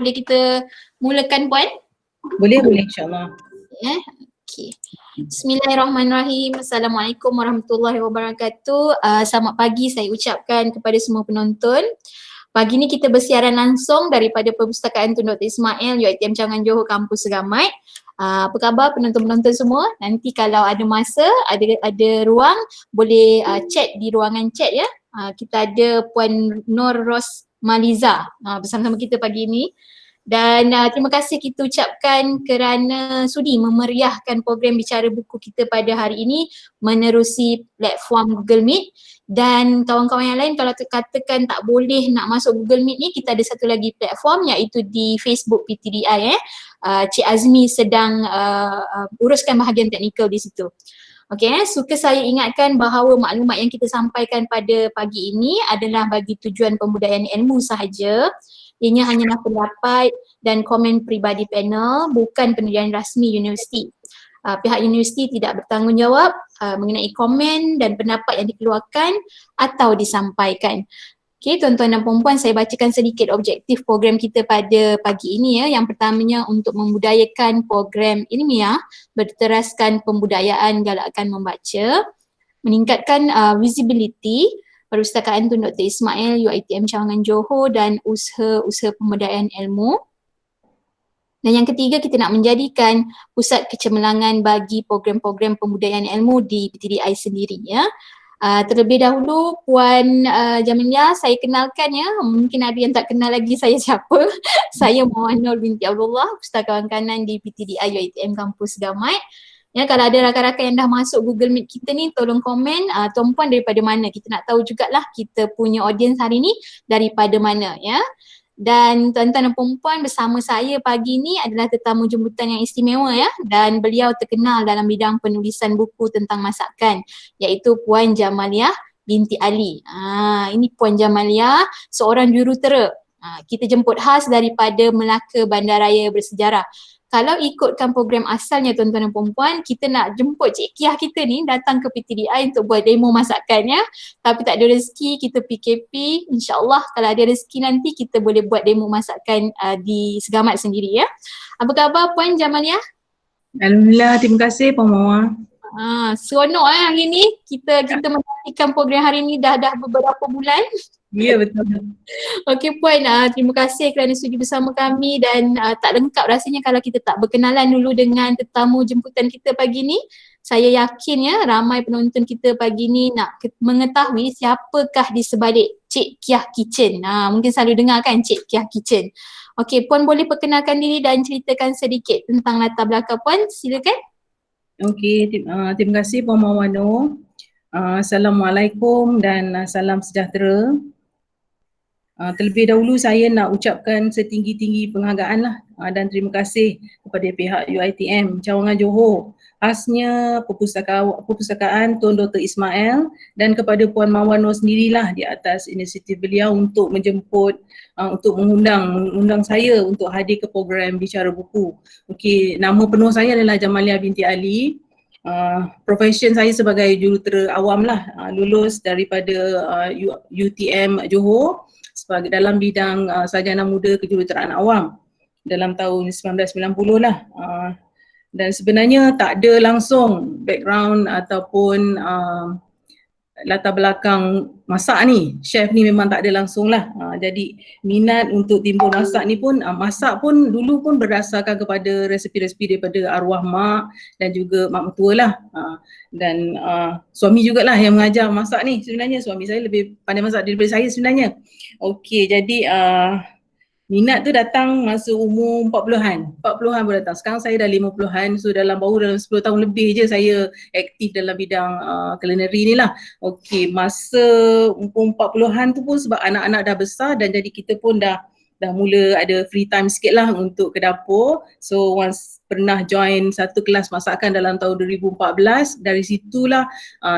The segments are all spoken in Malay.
Boleh kita mulakan Puan? Boleh insyaAllah. Okay. Bismillahirrahmanirrahim. Assalamualaikum warahmatullahi wabarakatuh. Selamat pagi saya ucapkan kepada semua penonton. Pagi ni kita bersiaran langsung daripada Perpustakaan Tun Dr. Ismail UiTM Cawangan Johor Kampus Segamat. Apa khabar penonton-penonton semua? Nanti kalau ada masa, ada ruang, boleh chat di ruangan chat ya. Kita ada Puan Nur Ros Maliza bersama-sama kita pagi ini. Dan terima kasih kita ucapkan kerana sudi memeriahkan program Bicara Buku kita pada hari ini menerusi platform Google Meet. Dan kawan-kawan yang lain kalau katakan tak boleh nak masuk Google Meet ni, kita ada satu lagi platform iaitu di Facebook PTDI. Cik Azmi sedang uruskan bahagian teknikal di situ. Okey, suka saya ingatkan bahawa maklumat yang kita sampaikan pada pagi ini adalah bagi tujuan pembudayaan ilmu sahaja. Ianya hanyalah pendapat dan komen peribadi panel, bukan penilaian rasmi universiti. Pihak universiti tidak bertanggungjawab mengenai komen dan pendapat yang dikeluarkan atau disampaikan. Okey, tuan-tuan dan puan-puan, saya bacakan sedikit objektif program kita pada pagi ini ya. Yang pertamanya untuk membudayakan program ilmiah berteraskan pembudayaan galakkan membaca, meningkatkan visibility Perpustakaan Tun Dr. Ismail UiTM Cawangan Johor dan usaha-usaha pembudayaan ilmu. Dan yang ketiga, kita nak menjadikan pusat kecemerlangan bagi program-program pembudayaan ilmu di PTDI sendiri ya. Terlebih dahulu Puan Jamilia, saya kenalkan ya, mungkin ada yang tak kenal lagi saya siapa. Saya Muhammad binti Abdullah, Pustakawan Kanan di PTDI UiTM Kampus Segamat. Ya, kalau ada rakan-rakan yang dah masuk Google Meet kita ni, tolong komen tuan puan daripada mana. Kita nak tahu jugalah kita punya audiens hari ni daripada mana ya. Dan tuan-tuan dan puan-puan, bersama saya pagi ni adalah tetamu jemputan yang istimewa ya, dan beliau terkenal dalam bidang penulisan buku tentang masakan, iaitu Puan Jamaliah binti Ali. Ini Puan Jamaliah, seorang jurutera. Kita jemput khas daripada Melaka Bandaraya Bersejarah. Kalau ikutkan program asalnya tuan-tuan dan puan-puan, kita nak jemput Cik Kiah kita ni datang ke PTDI untuk buat demo masakan ya. Tapi tak ada rezeki, kita PKP. InsyaAllah kalau ada rezeki nanti kita boleh buat demo masakan di Segamat sendiri ya. Apa khabar Puan Jamaliah? Alhamdulillah, terima kasih Puan Mawar. Seronok hari ni. Kita menantikan program hari ni dah beberapa bulan. Ya, betul. Okey Puan, terima kasih kerana sudi bersama kami dan tak lengkap rasanya kalau kita tak berkenalan dulu dengan tetamu jemputan kita pagi ni. Saya yakin ya ramai penonton kita pagi ni nak mengetahui siapakah di sebalik Cik Kiah Kitchen. Mungkin selalu dengar kan Cik Kiah Kitchen. Okey Puan, boleh perkenalkan diri dan ceritakan sedikit tentang latar belakang Puan, silakan. Okey, terima kasih Puan Mawar. Assalamualaikum dan salam sejahtera. Terlebih dahulu saya nak ucapkan setinggi-tinggi penghargaan lah dan terima kasih kepada pihak UiTM Cawangan Johor, khasnya Perpustakaan Tun Dr. Ismail, dan kepada Puan Mawar Noor sendirilah di atas inisiatif beliau untuk menjemput, untuk mengundang saya untuk hadir ke program Bicara Buku. Okey, nama penuh saya adalah Jamaliah binti Ali. Profession saya sebagai jurutera awam lah, lulus daripada UTM Johor sebagai dalam bidang sarjana muda kejuruteraan awam dalam tahun 1990 lah. Dan sebenarnya tak ada langsung background ataupun latar belakang masak ni. Chef ni memang tak ada langsung lah. Jadi minat untuk timbul masak ni pun, masak pun dulu pun berdasarkan kepada resepi-resepi daripada arwah mak dan juga mak mertua lah. Dan suami jugalah yang mengajar masak ni. Sebenarnya suami saya lebih pandai masak daripada saya sebenarnya. Okey, jadi minat tu datang masa umur 40-an baru datang. Sekarang saya dah 50-an, so dalam 10 tahun lebih je saya aktif dalam bidang culinary ni lah. Okey, masa umur 40-an tu pun sebab anak-anak dah besar dan jadi kita pun dah mula ada free time sikit lah untuk ke dapur. So once pernah join satu kelas masakan dalam tahun 2014, dari situlah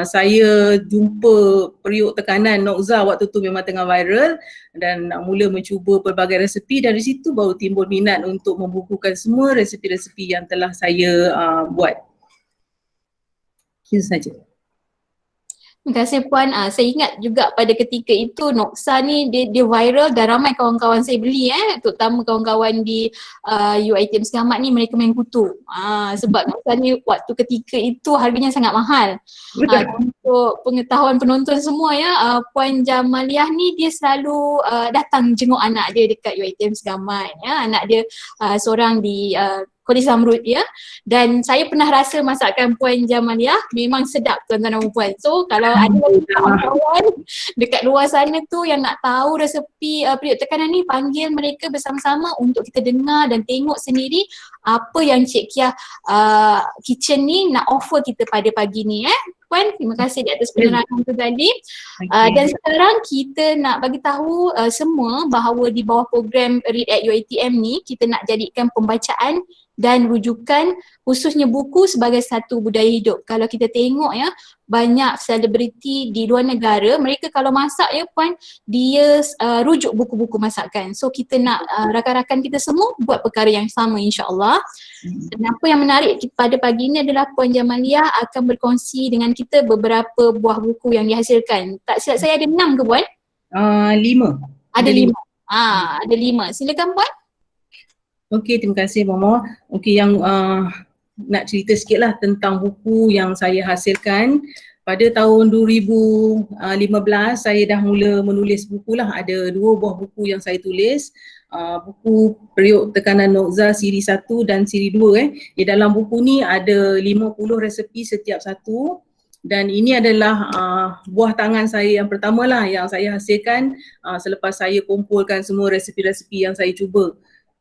saya jumpa periuk tekanan Nokza waktu tu memang tengah viral dan mula mencuba pelbagai resepi. Dari situ baru timbul minat untuk membukukan semua resepi-resepi yang telah saya buat. Itu saja. Terima kasih Puan. Saya ingat juga pada ketika itu Noxa ni dia viral dan ramai kawan-kawan saya beli terutama kawan-kawan di UiTM Selamat ni mereka main kutu. Sebab Noxa ni waktu ketika itu harganya sangat mahal. Untuk pengetahuan penonton semua Puan Jamaliah ni dia selalu datang jenguk anak dia dekat UiTM Selamat anak dia seorang di Kolej Zamrud dan saya pernah rasa masakan Puan Jamaliah memang sedap tuan-tuan dan puan. So kalau ada kawan-kawan dekat luar sana tu yang nak tahu resepi periuk tekanan ni, panggil mereka bersama-sama untuk kita dengar dan tengok sendiri apa yang Cik Kiah Kitchen ni nak offer kita pada pagi ni Puan. Terima kasih di atas penerangan tu tadi. Dan sekarang kita nak bagi tahu semua bahawa di bawah program Read at UiTM ni kita nak jadikan pembacaan dan rujukan khususnya buku sebagai satu budaya hidup. Kalau kita tengok banyak selebriti di luar negara, mereka kalau masak Puan, dia rujuk buku-buku masakan. So kita nak rakan-rakan kita semua buat perkara yang sama insya-Allah. Dan apa yang menarik pada pagi ini adalah Puan Jamaliah akan berkongsi dengan kita beberapa buah buku yang dihasilkan. Tak silap saya ada 6 ke Puan? 5. Ada 5. Ada 5. Silakan Puan. Okey, terima kasih Mama. Okey, yang nak cerita sikit lah tentang buku yang saya hasilkan. Pada tahun 2015 saya dah mula menulis buku lah. Ada 2 buah buku yang saya tulis. Buku Periuk Tekanan Noxa siri 1 dan siri 2 Di dalam buku ni ada 50 resepi setiap satu. Dan ini adalah buah tangan saya yang pertama lah yang saya hasilkan selepas saya kumpulkan semua resepi-resepi yang saya cuba.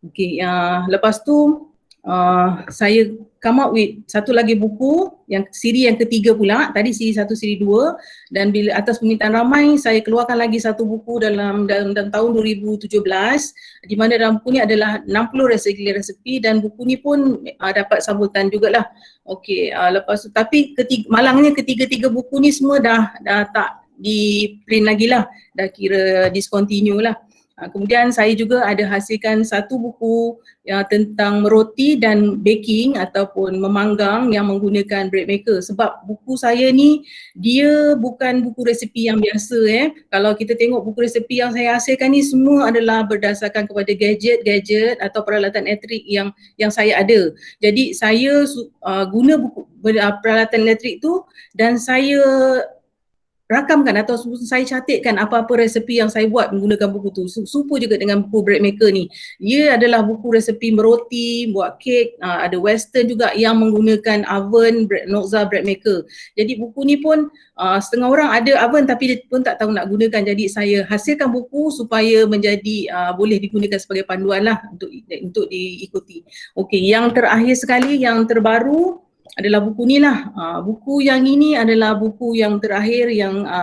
Okey, lepas tu saya come up with satu lagi buku yang siri yang ketiga pula, tadi siri 1, siri 2 dan bila atas permintaan ramai saya keluarkan lagi satu buku dalam tahun 2017 di mana dalam buku ni adalah 60 resepi dan buku ni pun dapat sambutan jugalah. Okey, lepas tu tapi malangnya ketiga-tiga buku ni semua dah tak di print lagi lah, dah kira discontinue lah. Kemudian saya juga ada hasilkan satu buku tentang meroti dan baking ataupun memanggang yang menggunakan bread maker. Sebab buku saya ni dia bukan buku resepi yang biasa Kalau kita tengok buku resepi yang saya hasilkan ni semua adalah berdasarkan kepada gadget atau peralatan elektrik yang saya ada. Jadi saya guna buku peralatan elektrik tu dan saya rakamkan atau saya catatkan apa-apa resepi yang saya buat menggunakan buku tu. Serupa juga dengan buku bread maker ni. Ia adalah buku resepi meroti, buat kek, ada western juga yang menggunakan oven Noxa bread maker. Jadi buku ni pun setengah orang ada oven tapi dia pun tak tahu nak gunakan. Jadi saya hasilkan buku supaya menjadi boleh digunakan sebagai panduan lah untuk diikuti. Okey, yang terakhir sekali, yang terbaru adalah buku ni lah. Buku yang ini adalah buku yang terakhir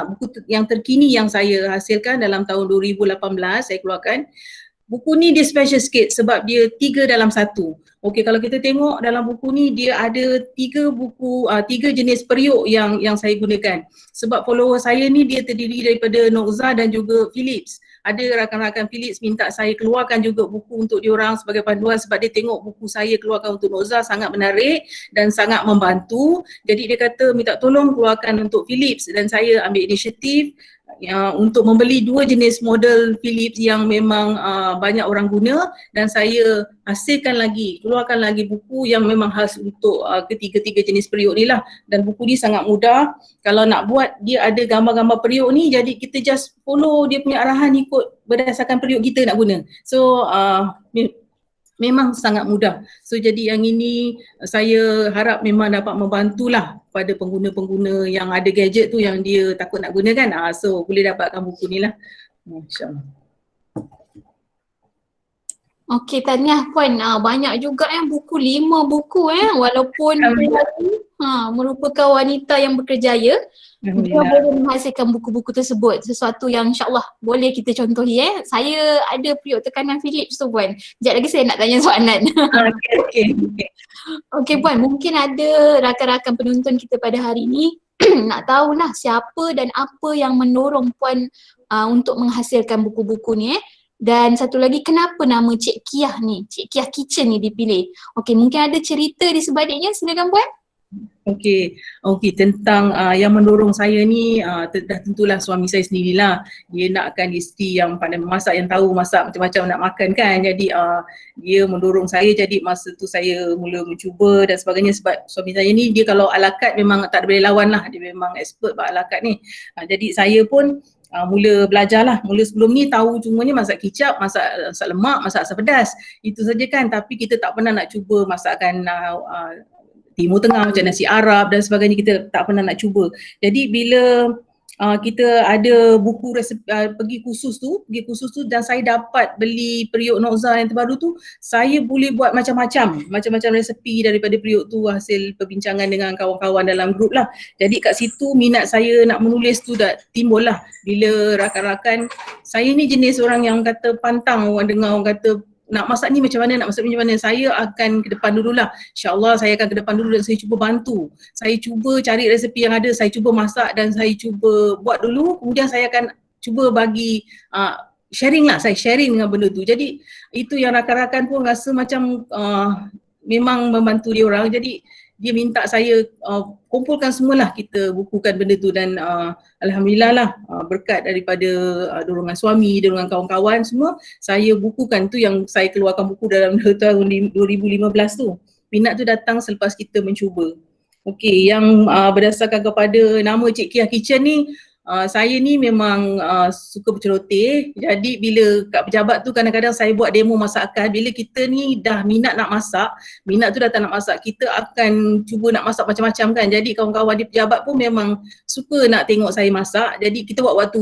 buku yang terkini yang saya hasilkan dalam tahun 2018 saya keluarkan. Buku ni dia special sikit sebab dia 3 dalam 1. Okey, kalau kita tengok dalam buku ni dia ada 3 jenis periuk yang saya gunakan. Sebab follower saya ni dia terdiri daripada Noxa dan juga Philips. Ada rakan-rakan Philips minta saya keluarkan juga buku untuk diorang sebagai panduan sebab dia tengok buku saya keluarkan untuk Noxa sangat menarik dan sangat membantu. Jadi dia kata minta tolong keluarkan untuk Philips dan saya ambil inisiatif untuk membeli 2 jenis model Philips yang memang banyak orang guna dan saya keluarkan lagi buku yang memang khas untuk ketiga-tiga jenis periuk ni lah. Dan buku ni sangat mudah, kalau nak buat dia ada gambar-gambar periuk ni jadi kita just follow dia punya arahan ikut berdasarkan periuk kita nak guna. So memang sangat mudah. So jadi yang ini saya harap memang dapat membantulah pada pengguna-pengguna yang ada gadget tu yang dia takut nak guna kan. So boleh dapatkan buku ni lah. InsyaAllah. Okey, tahniah Puan. Banyak juga buku, 5 buku walaupun merupakan wanita yang berkerjaya. Dia boleh menghasilkan buku-buku tersebut, sesuatu yang insyaAllah boleh kita contohi. Saya ada periuk tekanan Philips tu Puan. Sekejap lagi saya nak tanya soalan. Okey Puan, mungkin ada rakan-rakan penonton kita pada hari ini nak tahulah siapa dan apa yang mendorong Puan untuk menghasilkan buku-buku ni Dan satu lagi, kenapa nama Cik Kiah ni, Cik Kiah Kitchen ni dipilih? Okey, mungkin ada cerita di sebaliknya, silakan Puan. Okey, okey, tentang yang mendorong saya ni dah tentulah suami saya sendirilah. Dia nakkan isteri yang pandai memasak, yang tahu masak macam-macam nak makan kan. Jadi dia mendorong saya, jadi masa tu saya mula mencuba dan sebagainya sebab suami saya ni dia kalau ala carte memang tak ada boleh lawan lah. Dia memang expert buat ala carte ni. Jadi saya pun mula belajar lah. Mula sebelum ni tahu cumanya masak kicap, masak lemak, masak asam pedas. Itu saja kan, tapi kita tak pernah nak cuba masakkan Timur Tengah macam nasi Arab dan sebagainya, kita tak pernah nak cuba. Jadi bila kita ada buku resepi, pergi kursus tu dan saya dapat beli periuk Nokza yang terbaru tu, saya boleh buat macam-macam resepi daripada periuk tu hasil perbincangan dengan kawan-kawan dalam grup lah. Jadi kat situ minat saya nak menulis tu dah timbul lah. Bila rakan-rakan, saya ni jenis orang yang kata pantang, orang dengar orang kata nak masak ni macam mana, saya akan ke depan dululah. InsyaAllah saya akan ke depan dulu dan saya cuba bantu. Saya cuba cari resepi yang ada, saya cuba masak dan saya cuba buat dulu, kemudian saya akan cuba bagi sharing lah, saya sharing dengan benda tu. Jadi itu yang rakan-rakan pun rasa macam memang membantu dia orang. Jadi dia minta saya kumpulkan semualah, kita bukukan benda tu dan alhamdulillah lah berkat daripada dorongan suami, dorongan kawan-kawan semua, saya bukukan tu yang saya keluarkan buku dalam tahun 2015 tu. Minat tu datang selepas kita mencuba. Okey, yang berdasarkan kepada nama Cik Kia Kitchen ni, saya ni memang suka berceloteh. Jadi bila kat pejabat tu kadang-kadang saya buat demo masakan. Bila kita ni dah minat nak masak, minat tu datang nak masak, kita akan cuba nak masak macam-macam kan. Jadi kawan-kawan di pejabat pun memang suka nak tengok saya masak. Jadi kita buat waktu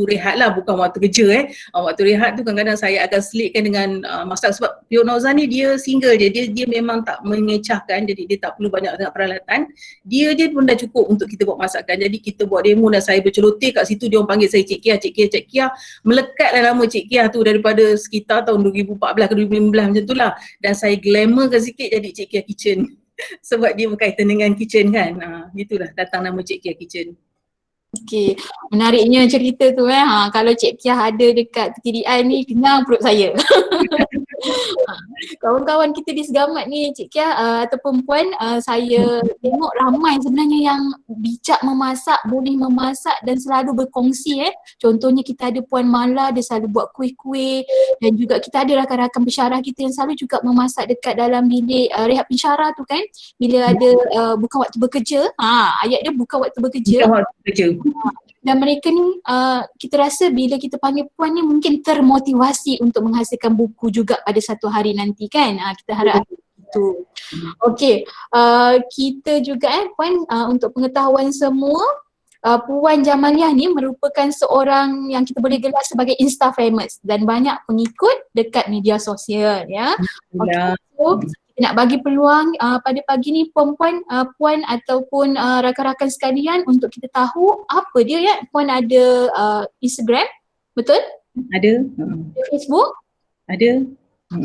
rehat lah, bukan waktu kerja Waktu rehat tu kadang-kadang saya akan selitkan dengan masak sebab Periuk Nokza ni dia single je. Dia memang tak mengecahkan, jadi dia tak perlu banyak peralatan. Dia je pun dah cukup untuk kita buat masakan. Jadi kita buat demo dan saya berceloteh kat situ, dia orang panggil saya Cik Kia. Melekatlah nama Cik Kia tu daripada sekitar tahun 2014 ke 2015 macam tu lah. Dan saya glamourkan sikit jadi Cik Kia Kitchen sebab dia berkaitan dengan kitchen kan. Gitulah datang nama Cik Kia Kitchen. Okey, menariknya cerita tu kalau Cik Kia ada dekat TDI ni, kenyang perut saya. Kawan-kawan kita di Segamat ni Cik Kia ataupun Puan, saya tengok ramai sebenarnya yang bijak memasak, boleh memasak dan selalu berkongsi Contohnya kita ada Puan Mala, dia selalu buat kuih-kuih, dan juga kita ada rakan-rakan pensyarah kita yang selalu juga memasak dekat dalam bilik rehat pensyarah tu kan. Bila ada bukan waktu bekerja, ayat dia bukan waktu bekerja. Bukan waktu bekerja. Dan mereka ni kita rasa bila kita panggil Puan ni mungkin termotivasi untuk menghasilkan buku juga pada satu hari nanti kan. Kita harap itu. Okey, kita juga Puan, untuk pengetahuan semua, Puan Jamaliah ni merupakan seorang yang kita boleh gelar sebagai Insta famous dan banyak pengikut dekat media sosial ya. Okay, so nak bagi peluang pada pagi ni Puan ataupun rakan-rakan sekalian untuk kita tahu apa dia Puan ada Instagram, betul? Ada. Ada Facebook? Ada.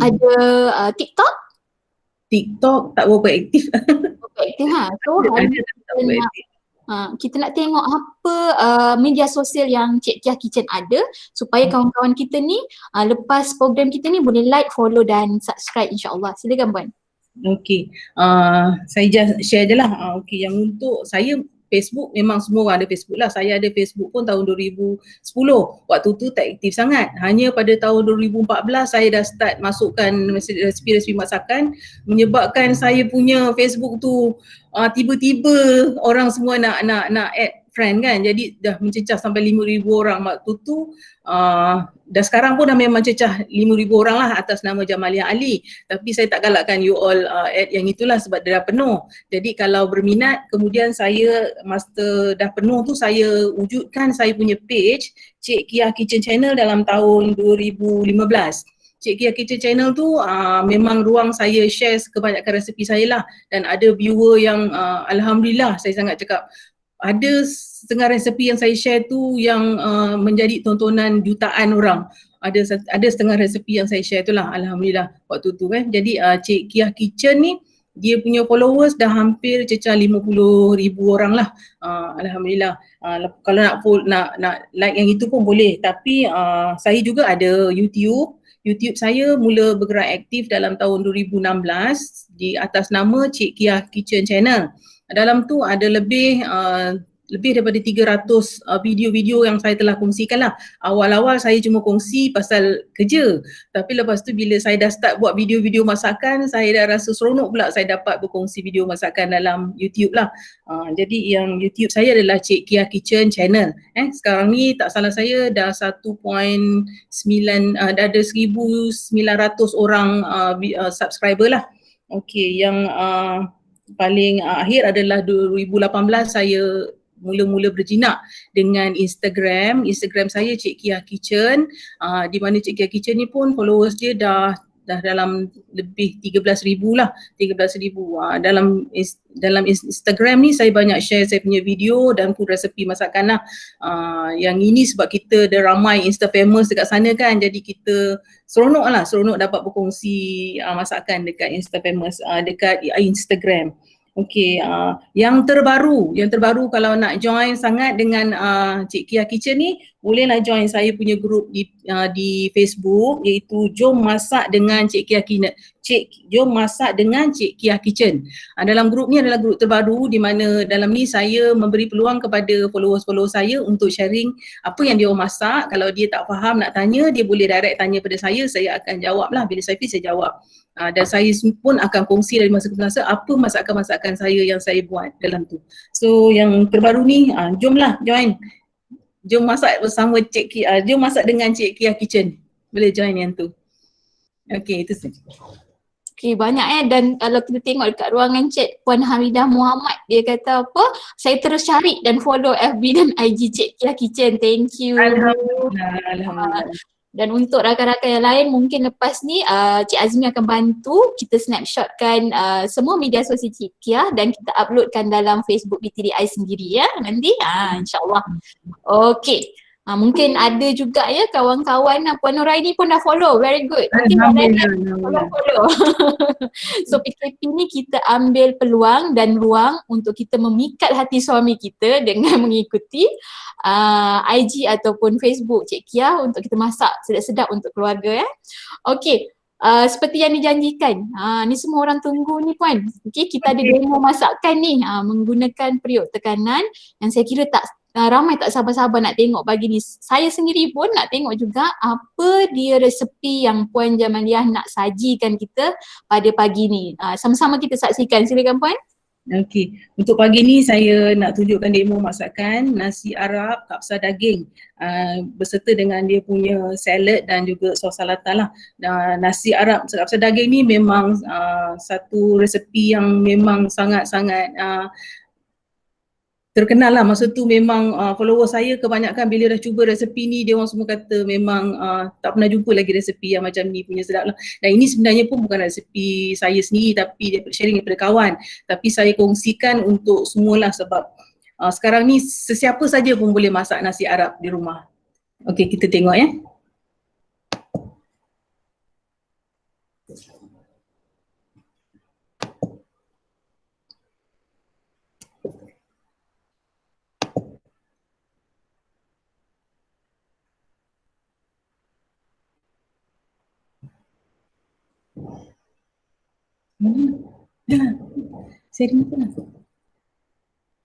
Ada TikTok? TikTok tak berapa aktif. Aktif So kita nak tengok apa media sosial yang Cik Kia Kitchen ada supaya kawan-kawan kita ni lepas program kita ni boleh like, follow dan subscribe insya-Allah. Silakan Puan. Okey, saya just share je lah. Okey, yang untuk saya Facebook memang semua orang ada Facebook lah. Saya ada Facebook pun tahun 2010. Waktu tu tak aktif sangat. Hanya pada tahun 2014 saya dah start masukkan resipi-resipi masakan, menyebabkan saya punya Facebook tu tiba-tiba orang semua nak add friend kan. Jadi dah mencecah sampai 5,000 orang waktu tu. Dah sekarang pun dah memang cecah 5,000 orang lah atas nama Jamaliah Ali. Tapi saya tak galakkan you all add yang itulah sebab dia dah penuh. Jadi kalau berminat, kemudian saya masa dah penuh tu saya wujudkan saya punya page Cik Kia Kitchen Channel dalam tahun 2015. Cik Kia Kitchen Channel tu memang ruang saya share kebanyakan resepi saya lah. Dan ada viewer yang alhamdulillah saya sangat cakap, ada setengah resepi yang saya share tu yang menjadi tontonan jutaan orang. Ada setengah resepi yang saya share tu lah, alhamdulillah waktu tu kan. Jadi Cik Kia Kitchen ni dia punya followers dah hampir cecah 50,000 orang lah. Alhamdulillah. Kalau nak like yang itu pun boleh, tapi saya juga ada YouTube. YouTube saya mula bergerak aktif dalam tahun 2016 di atas nama Cik Kia Kitchen Channel. Dalam tu ada lebih daripada 300 video-video yang saya telah kongsikan lah. Awal-awal saya cuma kongsi pasal kerja, tapi lepas tu bila saya dah start buat video-video masakan, saya dah rasa seronok pula saya dapat berkongsi video masakan dalam YouTube lah. Jadi yang YouTube saya adalah Cik Kia Kitchen Channel. Sekarang ni tak salah saya dah 1.9, dah ada 1,900 orang subscriber lah. Okey, yang paling akhir adalah 2018 saya mula-mula berjinak dengan Instagram saya Cik Kia Kitchen, di mana Cik Kia Kitchen ni pun followers dia dah dalam lebih 13,000 lah, 13,000. Dalam Instagram ni saya banyak share saya punya video dan food recipe masakan lah. Yang ini sebab kita ada ramai Insta famous dekat sana kan, jadi kita seronok dapat berkongsi masakan dekat Insta famous, dekat Instagram. Okey, yang terbaru kalau nak join sangat dengan Cik Kia Kitchen ni, bolehlah join saya punya group di Facebook, iaitu Jom Masak dengan Cik Kia Kitchen. Dalam grup ni adalah grup terbaru di mana dalam ni saya memberi peluang kepada followers saya untuk sharing apa yang dia masak. Kalau dia tak faham nak tanya, dia boleh direct tanya pada saya akan jawab lah. Bila saya free saya jawab. Dan saya pun akan kongsi dari masa ke masa apa masakan-masakan saya yang saya buat dalam tu. So yang terbaru ni, jomlah join. Jom masak bersama Cik Kia, jom masak dengan Cik Kia Kitchen. Boleh join yang tu. Okey, itu saja. Okay, banyak dan kalau kita tengok dekat ruangan chat Puan Hamidah Muhammad, dia kata apa, saya terus cari dan follow FB dan IG Cik Kia Kitchen. Thank you. Alhamdulillah. Dan untuk rakan-rakan yang lain, mungkin lepas ni Cik Azmi akan bantu kita snapshotkan semua media sosial Cik Kia dan kita uploadkan dalam Facebook BTDI sendiri ya nanti, insyaAllah. Okay. Mungkin ada juga ya kawan-kawan Puan Nuraini pun dah follow, very good. Nanti follow. So PKP ni kita ambil peluang dan ruang untuk kita memikat hati suami kita dengan mengikuti IG ataupun Facebook Cik Kia untuk kita masak sedap-sedap untuk keluarga ya. Okey. Seperti yang dijanjikan, ni semua orang tunggu ni Puan. Okay, kita ada demo masakan ni menggunakan periuk tekanan yang saya kira ramai tak sabar-sabar nak tengok pagi ni. Saya sendiri pun nak tengok juga apa dia resepi yang Puan Jamaliah nak sajikan kita pada pagi ni. Sama-sama kita saksikan, silakan Puan. Okey, untuk pagi ni saya nak tunjukkan demo masakan nasi Arab kapsa daging beserta dengan dia punya salad dan juga sos salatan lah. Nasi Arab kapsa daging ni memang satu resepi yang memang sangat-sangat terkenal lah. Masa tu memang follower saya kebanyakan bila dah cuba resepi ni, dia orang semua kata memang tak pernah jumpa lagi resepi yang macam ni punya sedap lah. Dan ini sebenarnya pun bukan resepi saya sendiri tapi sharing daripada kawan. Tapi saya kongsikan untuk semualah sebab sekarang ni sesiapa saja pun boleh masak nasi Arab di rumah. Okey, kita tengok ya.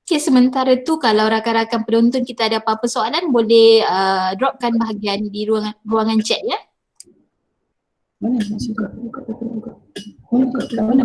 Okay, sementara tu kalau rakan-rakan penonton kita ada apa-apa soalan boleh dropkan bahagian di ruangan chat ya. Mana nasi buka. Mana?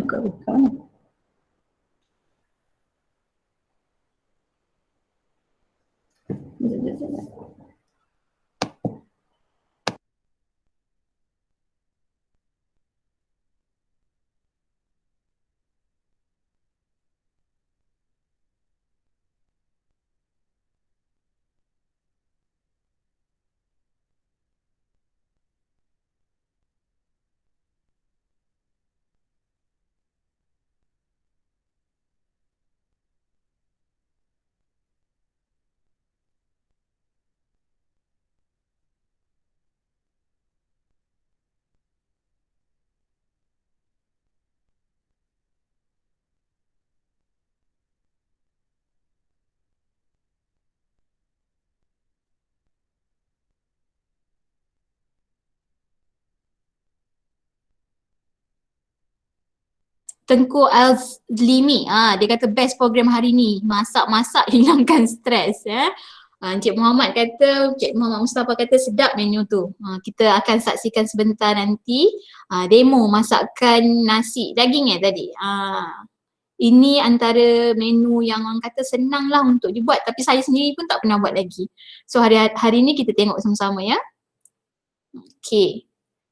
Tengku Azlimi, dia kata best program hari ni, masak-masak hilangkan stres ya. Encik Muhammad kata, Encik Muhammad Mustafa kata sedap menu tu. Kita akan saksikan sebentar nanti demo masakan nasi daging tadi. Ini antara menu yang orang kata senang lah untuk dibuat, tapi saya sendiri pun tak pernah buat lagi. So hari ni kita tengok sama-sama ya. Okay.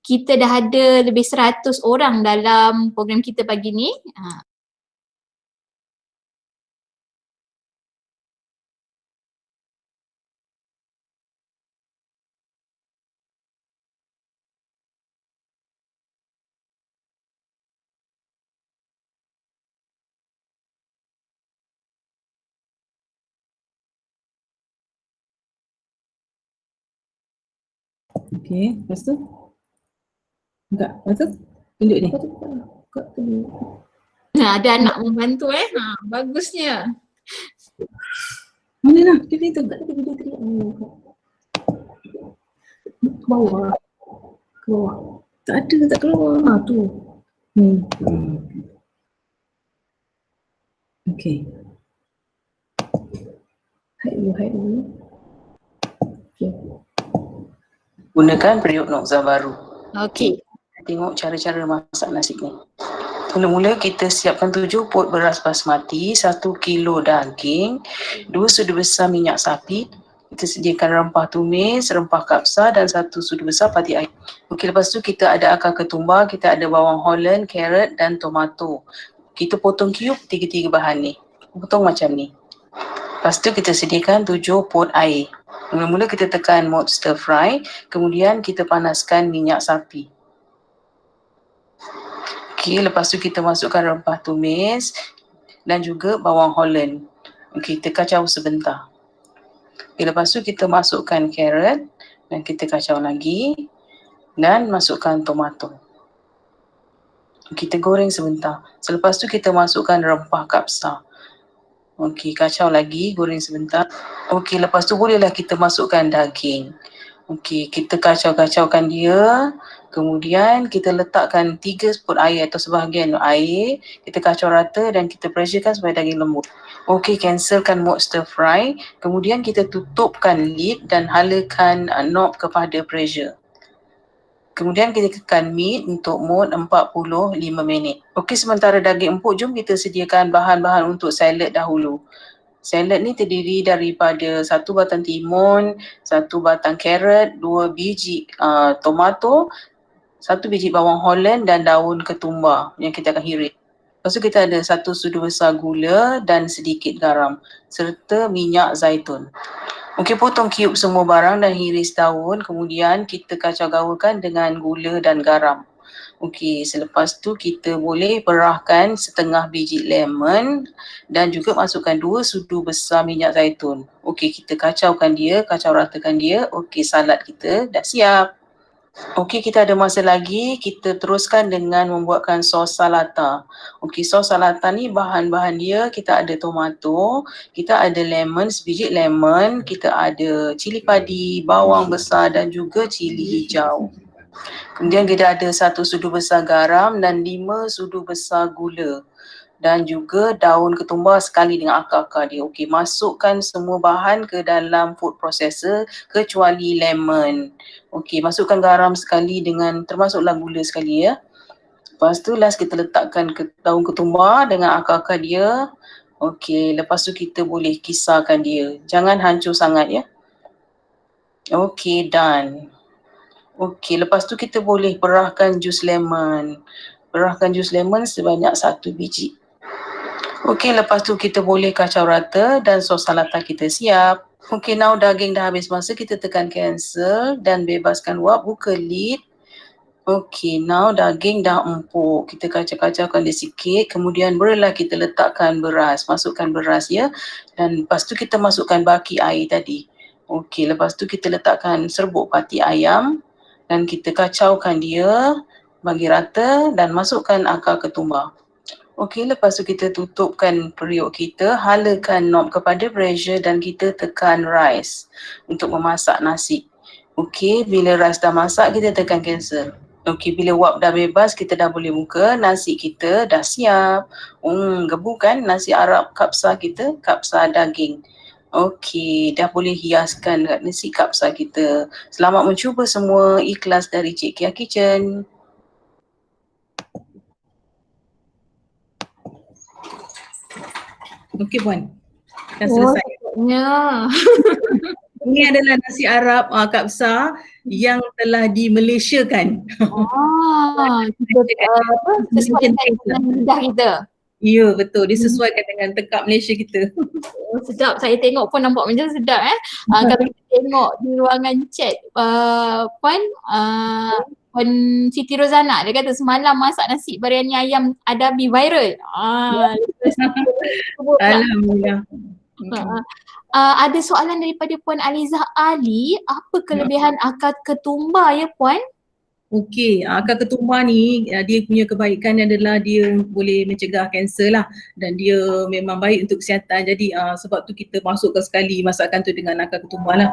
Kita dah ada lebih 100 orang dalam program kita pagi ni. Okey, lepas tu? Enggak, lepas tu? Tunjuk ni. Ada anak membantu bagusnya. Mana lah? Dia tu. Ke bawah. Ke bawah. Tak ada, tak keluar. Tu. Okey. Hide dulu. Okey. Gunakan periuk nokza baru. Okey. Tengok cara-cara masak nasi ni. Mula-mula kita siapkan 7 pot beras basmati, 1 kilo daging, 2 sudu besar minyak sapi. Kita sediakan rempah tumis, rempah kapsa dan 1 sudu besar pati air. Okey, lepas tu kita ada akar ketumbar, kita ada bawang holland, carrot dan tomato. Kita potong cube 3 bahan ni. Potong macam ni. Lepas tu kita sediakan 7 pot air. Mula-mula kita tekan mode stir fry, kemudian kita panaskan minyak sapi. Okey, lepas tu kita masukkan rempah tumis dan juga bawang holland. Okey, kita kacau sebentar. Okay, lepas tu kita masukkan carrot dan kita kacau lagi dan masukkan tomato. Kita goreng sebentar. Selepas tu kita masukkan rempah kapsa. Okey, kacau lagi, goreng sebentar. Okey, lepas tu bolehlah kita masukkan daging. Okey, kita kacau-kacaukan dia. Kemudian kita letakkan 3 spot air atau sebahagian air. Kita kacau rata dan kita pressurekan supaya daging lembut. Okey, cancelkan mode stir fry. Kemudian kita tutupkan lid dan halakan knob kepada pressure. Kemudian kita tekan mid untuk mode 45 minit. Okey, sementara daging empuk, jom kita sediakan bahan-bahan untuk salad dahulu. Salad ni terdiri daripada 1 batang timun, 1 batang carrot, 2 biji tomato, 1 biji bawang holland dan daun ketumbar yang kita akan hiris. Lepas tu kita ada 1 sudu besar gula dan sedikit garam serta minyak zaitun. Okey, potong cube semua barang dan hiris daun, kemudian kita kacau gaulkan dengan gula dan garam. Okey, selepas tu kita boleh perahkan setengah biji lemon dan juga masukkan 2 sudu besar minyak zaitun. Okey, kita kacaukan dia, kacau ratakan dia. Okey, salad kita dah siap. Okey, kita ada masa lagi, kita teruskan dengan membuatkan sos salata. Okey, sos salata ni bahan-bahan dia, kita ada tomato, kita ada lemon, sebiji lemon, kita ada cili padi, bawang besar dan juga cili hijau. Kemudian kita ada 1 sudu besar garam dan 5 sudu besar gula. Dan juga daun ketumbar sekali dengan akar-akar dia. Okey, masukkan semua bahan ke dalam food processor kecuali lemon. Okey, masukkan garam sekali dengan termasuklah gula sekali ya. Lepas tu last kita letakkan daun ketumbar dengan akar-akar dia. Okey, lepas tu kita boleh kisarkan dia. Jangan hancur sangat ya. Okey, done. Okey, lepas tu kita boleh perahkan jus lemon. Perahkan jus lemon sebanyak 1 biji. Okey, lepas tu kita boleh kacau rata dan sos salata kita siap. Okey, now daging dah habis masa, kita tekan cancel dan bebaskan wap, buka lid. Okey, now daging dah empuk. Kita kacau-kacaukan dia sikit, kemudian bolehlah kita letakkan beras. Masukkan beras ya. Dan lepas tu kita masukkan baki air tadi. Okey, lepas tu kita letakkan serbuk pati ayam dan kita kacaukan dia, bagi rata dan masukkan akar ketumbar. Okey, lepas tu kita tutupkan periuk kita, halakan knob kepada pressure dan kita tekan rice untuk memasak nasi. Okey, bila rice dah masak, kita tekan cancel. Okey, bila wap dah bebas, kita dah boleh buka. Nasi kita dah siap. Gebu kan nasi Arab kapsa kita, kapsa daging. Okey, dah boleh hiaskan kat nasi kapsa kita. Selamat mencuba semua. Ikhlas dari Cik Kia Kitchen. Okey Puan. Dah selesai. Ya. Ini adalah nasi Arab kapsa yang telah di-Malaysiakan. Sesuaikan dengan lidah kita. Ya, betul. Disesuaikan dengan tekak Malaysia kita. Sedap, saya tengok pun nampak macam sedap kalau kita tengok di ruangan chat Puan Siti Rozana, dia kata semalam masak nasi biryani ayam Adabi viral. Alhamdulillah. Ada soalan daripada Puan Alizah Ali, apa kelebihan akar ketumbar ya Puan? Okey, akar ketumbar ni dia punya kebaikan adalah dia boleh mencegah kanser lah dan dia memang baik untuk kesihatan. Jadi sebab tu kita masukkan sekali masakan tu dengan akar ketumbar lah.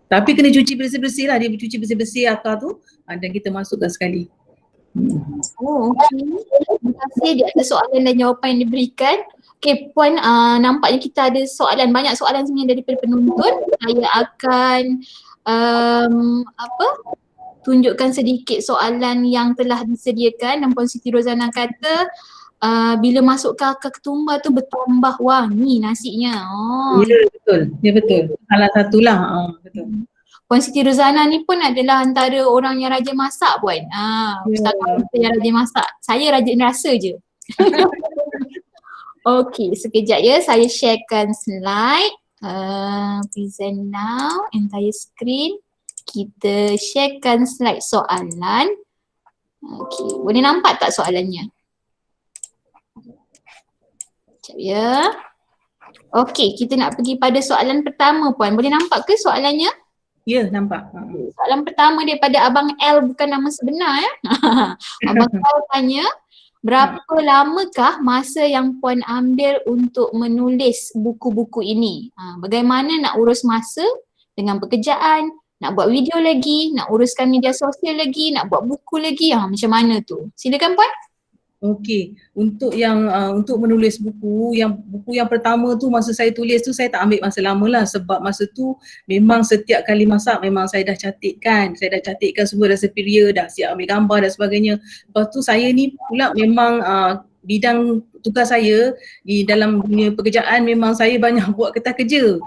Tapi kena cuci bersih-bersih lah, dia cuci bersih-bersih akar tu dan kita masukkan sekali. Okey. Terima kasih, dia ada soalan dan jawapan yang diberikan. Okey Puan, nampaknya kita ada soalan, banyak soalan sebenarnya daripada penonton. Saya akan tunjukkan sedikit soalan yang telah disediakan dan Puan Siti Rozana kata bila masuk ke akar ketumbar tu bertambah wangi nasinya. Ya betul, ya betul. Salah satulah, betul. Puan Siti Rozana ni pun adalah antara orang yang rajin masak Puan. Ustazah yang rajin masak. Saya rajin rasa je. Okey, sekejap ya, saya sharekan slide. Present now, entire screen. Kita sharekan slide soalan. Okey, boleh nampak tak soalannya? Sekejap ya. Okey, kita nak pergi pada soalan pertama Puan. Boleh nampak ke soalannya? Ya, nampak. Soalan pertama daripada Abang L, bukan nama sebenar ya. Abang L tanya, berapa lamakah masa yang Puan ambil untuk menulis buku-buku ini? Bagaimana nak urus masa dengan pekerjaan, nak buat video lagi, nak uruskan media sosial lagi, nak buat buku lagi, macam mana tu? Silakan Puan. Okey, untuk yang untuk menulis buku yang pertama tu masa saya tulis tu saya tak ambil masa lama lah sebab masa tu memang setiap kali masak memang saya dah catatkan semua resepi dia, dah siap ambil gambar dan sebagainya. Lepas tu saya ni pula memang bidang tugas saya di dalam dunia pekerjaan memang saya banyak buat kertas kerja,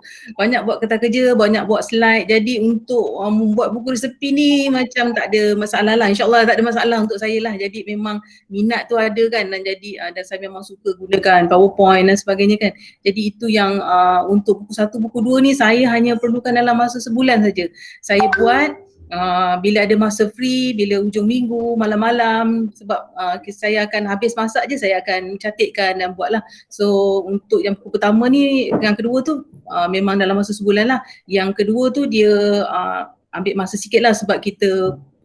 banyak buat slide. Jadi untuk membuat buku resepi ni macam tak ada masalah lah, insyaAllah tak ada masalah untuk saya lah. Jadi memang minat tu ada kan, dan jadi dan saya memang suka gunakan PowerPoint dan sebagainya kan. Jadi itu yang untuk buku 1, buku 2 ni saya hanya perlukan dalam masa sebulan saja. Saya buat bila ada masa free, bila hujung minggu, malam-malam, sebab saya akan habis masak je saya akan catatkan dan buatlah. So untuk yang buku pertama ni, yang kedua tu memang dalam masa sebulan lah. Yang kedua tu dia ambil masa sikit lah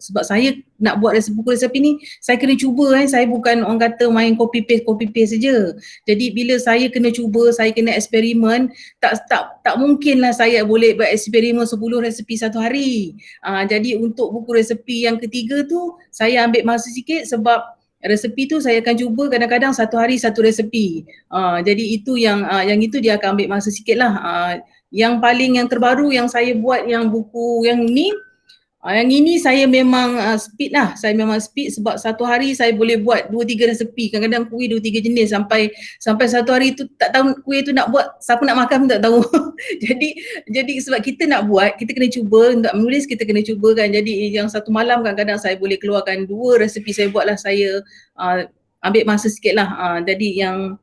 sebab saya nak buat buku resepi ni saya kena cuba saya bukan orang kata main copy paste saja. Jadi bila saya kena cuba, saya kena eksperimen, tak mungkinlah saya boleh buat eksperimen 10 resepi satu hari. Jadi untuk buku resepi yang ketiga tu saya ambil masa sikit sebab resepi tu saya akan cuba kadang-kadang satu hari satu resepi. Jadi itu yang itu dia akan ambil masa sikit lah. Yang terbaru yang saya buat yang buku yang ni, yang ini saya memang speed lah, saya memang speed sebab satu hari saya boleh buat 2-3 resepi, kadang-kadang kuih 2-3 jenis sampai satu hari tu tak tahu kuih tu nak buat, siapa nak makan pun tak tahu. jadi sebab kita nak buat, kita kena cuba, untuk menulis kita kena cuba kan. Jadi yang satu malam kadang-kadang saya boleh keluarkan 2 resepi saya buat lah, saya ambil masa sikit lah. Jadi yang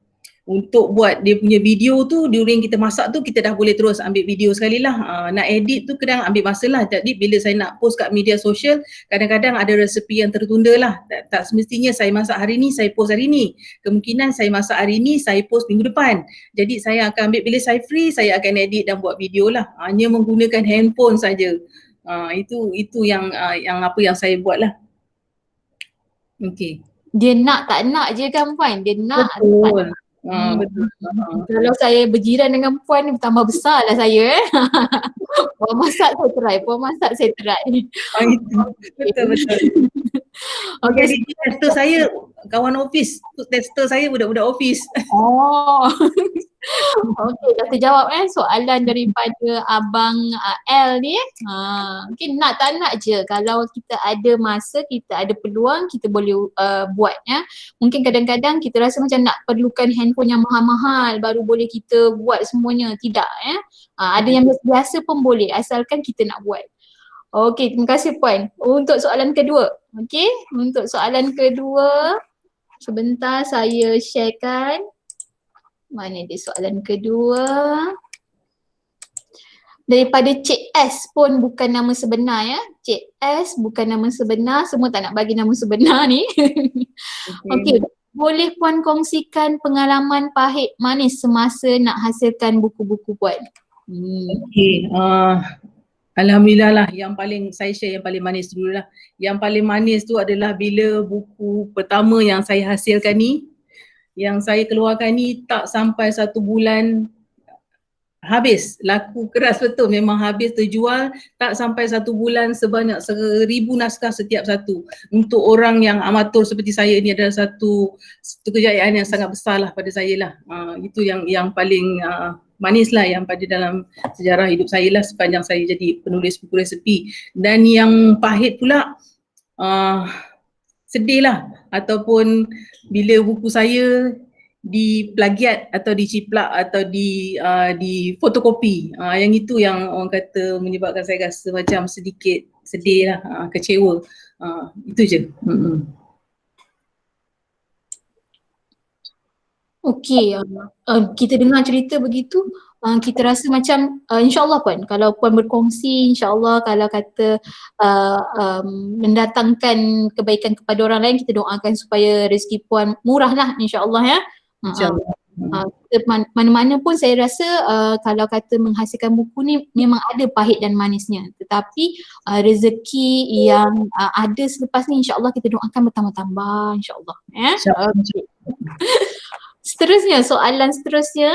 untuk buat dia punya video tu, during kita masak tu kita dah boleh terus ambil video sekali lah. Nak edit tu kadang ambil masa lah. Jadi bila saya nak post kat media sosial, kadang-kadang ada resepi yang tertunda lah. Tak semestinya saya masak hari ni, saya post hari ni. Kemungkinan saya masak hari ni, saya post minggu depan. Jadi saya akan ambil, bila saya free, saya akan edit dan buat video lah. Hanya menggunakan handphone saja. Itu yang apa yang saya buat lah. Okay. Dia nak tak nak je kan Puan? Dia nak. Betul. Betul. Kalau saya berjiran dengan puan ni tambah besar lah saya Puan masak saya try. Itu. Betul. Okey. Jadi tester saya kawan office, tester saya budak-budak office. Oh. Okey, dah terjawab soalan daripada Abang L ni. Mungkin nak tak nak je, kalau kita ada masa, kita ada peluang, kita boleh buat Mungkin kadang-kadang kita rasa macam nak perlukan handphone yang mahal-mahal baru boleh kita buat semuanya. Tidak ada yang biasa pun boleh asalkan kita nak buat. Okey, terima kasih Puan. Untuk soalan kedua. Okey, untuk soalan kedua, sebentar saya sharekan. Mana dia soalan kedua? Daripada Cik S pun bukan nama sebenar Cik S bukan nama sebenar, semua tak nak bagi nama sebenar ni. Okey, boleh Puan kongsikan pengalaman pahit manis semasa nak hasilkan buku-buku Puan? Okey, alhamdulillah lah, yang paling saya share yang paling manis dulu lah. Yang paling manis tu adalah bila buku pertama yang saya hasilkan ni, yang saya keluarkan ni tak sampai 1 bulan habis, laku keras betul, memang habis terjual tak sampai 1 bulan sebanyak 1000 naskah setiap satu. Untuk orang yang amatur seperti saya ni adalah satu kejayaan yang sangat besar lah pada saya lah. Itu yang paling manis lah yang pada dalam sejarah hidup saya lah sepanjang saya jadi penulis buku resepi. Dan yang pahit pula sedih lah, ataupun bila buku saya diplagiat atau diciplak atau di fotokopi, yang itu yang orang kata menyebabkan saya rasa macam sedikit sedih lah, kecewa, itu je. Okey, kita dengar cerita begitu, kita rasa macam insyaAllah Puan, kalau Puan berkongsi insyaAllah kalau kata mendatangkan kebaikan kepada orang lain, kita doakan supaya rezeki Puan murah lah insyaAllah InsyaAllah. Mana-mana pun saya rasa kalau kata menghasilkan buku ni memang ada pahit dan manisnya, tetapi rezeki yang ada selepas ni insyaAllah kita doakan bertambah-tambah insyaAllah Okay. Seterusnya,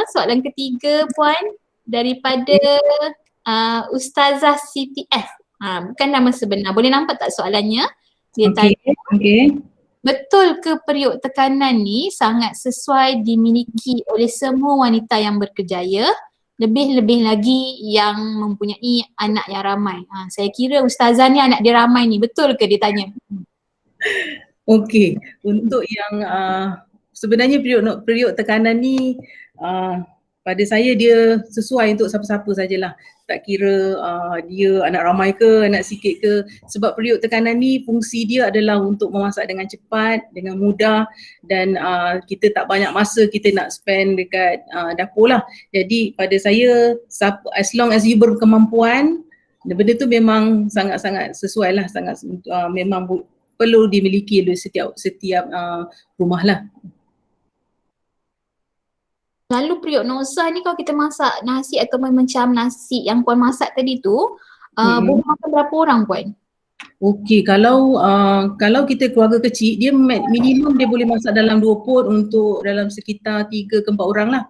soalan ketiga Puan, daripada Ustazah Siti F. Bukan nama sebenar, boleh nampak tak soalannya? Dia tanya, betul ke periuk tekanan ni sangat sesuai dimiliki oleh semua wanita yang berkejaya, lebih-lebih lagi yang mempunyai anak yang ramai? Saya kira Ustazah ni anak dia ramai ni, betul ke dia tanya? Okey, untuk yang sebenarnya periuk tekanan ni pada saya dia sesuai untuk siapa-siapa sajalah. Tak kira dia anak ramai ke, anak sikit ke. Sebab periuk tekanan ni fungsi dia adalah untuk memasak dengan cepat, dengan mudah, dan kita tak banyak masa kita nak spend dekat dapur lah. Jadi pada saya, as long as you berkemampuan, benda tu memang sangat-sangat sesuai lah, memang perlu dimiliki oleh setiap rumah lah. Lalu periuk nosah ni kalau kita masak nasi atau macam nasi yang Puan masak tadi tu, boleh makan berapa orang Puan? Okey, kalau kita keluarga kecil, dia minimum dia boleh masak dalam 2 pot untuk dalam sekitar 3 ke 4 orang lah.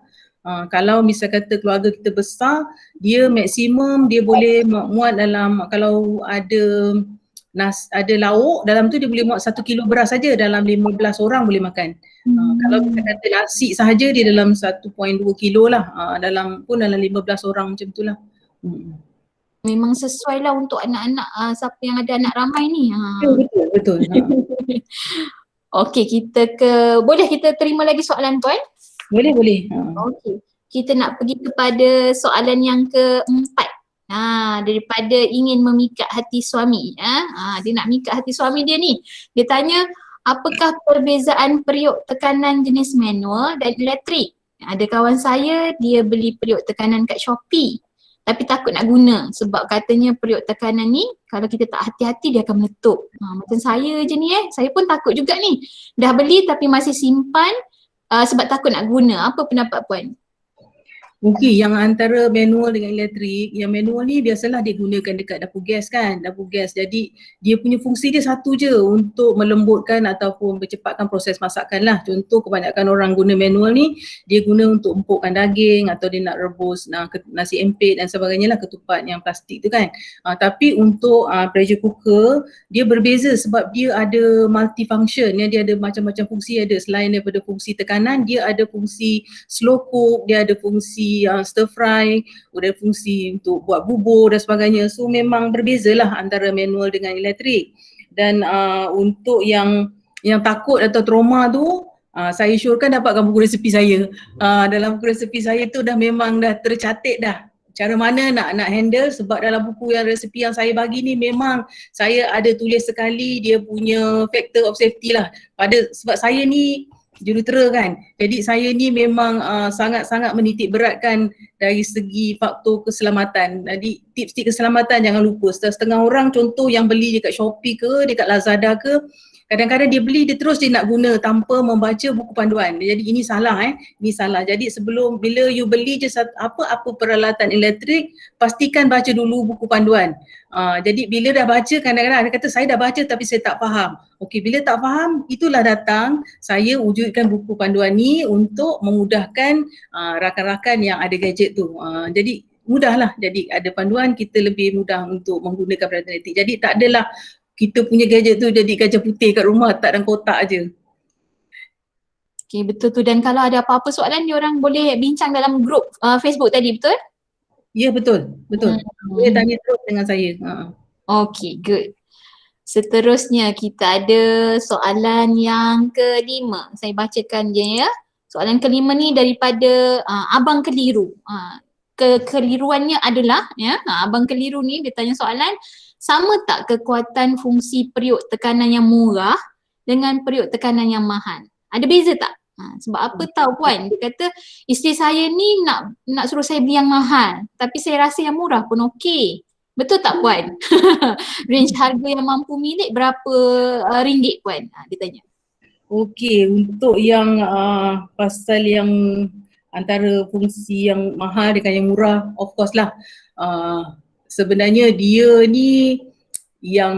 Kalau misal kata keluarga kita besar, dia maksimum dia boleh muat dalam, kalau ada lauk dalam tu dia boleh muat 1 kilo beras saja, dalam 15 orang boleh makan. Kalau kita kata nasi sahaja dia dalam 1.2 kilo lah, dalam 15 orang macam tu lah. Memang sesuai lah untuk anak-anak, siapa yang ada anak ramai ni. Betul. Okey, boleh kita terima lagi soalan Puan? Boleh. Okey, kita nak pergi kepada soalan yang keempat. Daripada ingin memikat hati suami. Dia nak mikat hati suami dia ni. Dia tanya, apakah perbezaan periuk tekanan jenis manual dan elektrik? Ada kawan saya, dia beli periuk tekanan kat Shopee tapi takut nak guna sebab katanya periuk tekanan ni kalau kita tak hati-hati dia akan meletup. Macam saya je ni saya pun takut juga ni. Dah beli tapi masih simpan sebab takut nak guna. Apa pendapat Puan? Okey, yang antara manual dengan elektrik, yang manual ni biasalah dia gunakan dekat dapur gas kan, dapur gas. Jadi dia punya fungsi dia satu je, untuk melembutkan ataupun percepatkan proses masakan lah. Contoh kebanyakan orang guna manual ni, dia guna untuk empukkan daging atau dia nak rebus nasi empit dan sebagainya lah, ketupat yang plastik tu kan. Tapi untuk pressure cooker, dia berbeza sebab dia ada multifunction, dia ada macam-macam fungsi ada. Selain daripada fungsi tekanan, dia ada fungsi slow cook, dia ada fungsi stir fry, ada fungsi untuk buat bubur dan sebagainya. So memang berbezalah antara manual dengan elektrik. Dan untuk yang takut atau trauma tu, saya syorkan dapatkan buku resepi saya. Dalam buku resepi saya tu memang dah tercatat dah cara mana nak handle, sebab dalam buku yang resepi yang saya bagi ni memang saya ada tulis sekali dia punya factor of safety lah. Sebab saya ni jurutera kan, jadi saya ni memang sangat-sangat menitik beratkan dari segi faktor keselamatan. Jadi tips-tips keselamatan jangan lupa. Setengah orang contoh yang beli dekat Shopee ke, dekat Lazada ke, kadang-kadang dia beli dia terus dia nak guna tanpa membaca buku panduan. Jadi ini salah ini salah. Jadi bila you beli je apa-apa peralatan elektrik, pastikan baca dulu buku panduan. Jadi bila dah baca, kadang-kadang ada kata saya dah baca tapi saya tak faham. Okey, bila tak faham, itulah datang saya wujudkan buku panduan ni untuk memudahkan rakan-rakan yang ada gadget tu. Jadi mudahlah, jadi ada panduan kita lebih mudah untuk menggunakan peralatan elektrik. Jadi tak adalah kita punya gadget tu jadi kaca putih kat rumah, tak dalam kotak je. Okay, betul tu. Dan kalau ada apa-apa soalan, diorang boleh bincang dalam grup Facebook tadi, betul? Ya, betul. Boleh tanya terus dengan saya. Okay, good. Seterusnya kita ada soalan yang kelima. Saya bacakan je ya. Soalan kelima ni daripada Abang Keliru. Kekeliruannya adalah Abang Keliru ni dia tanya soalan, sama tak kekuatan fungsi periuk tekanan yang murah dengan periuk tekanan yang mahal? Ada beza tak? Sebab apa tahu puan, dia kata isteri saya ni nak suruh saya beli yang mahal, tapi saya rasa yang murah pun okey. Betul tak puan? Range harga yang mampu milik berapa ringgit puan? Dia tanya. Okey, untuk yang pasal yang antara fungsi yang mahal dengan yang murah, of course lah. Sebenarnya dia ni yang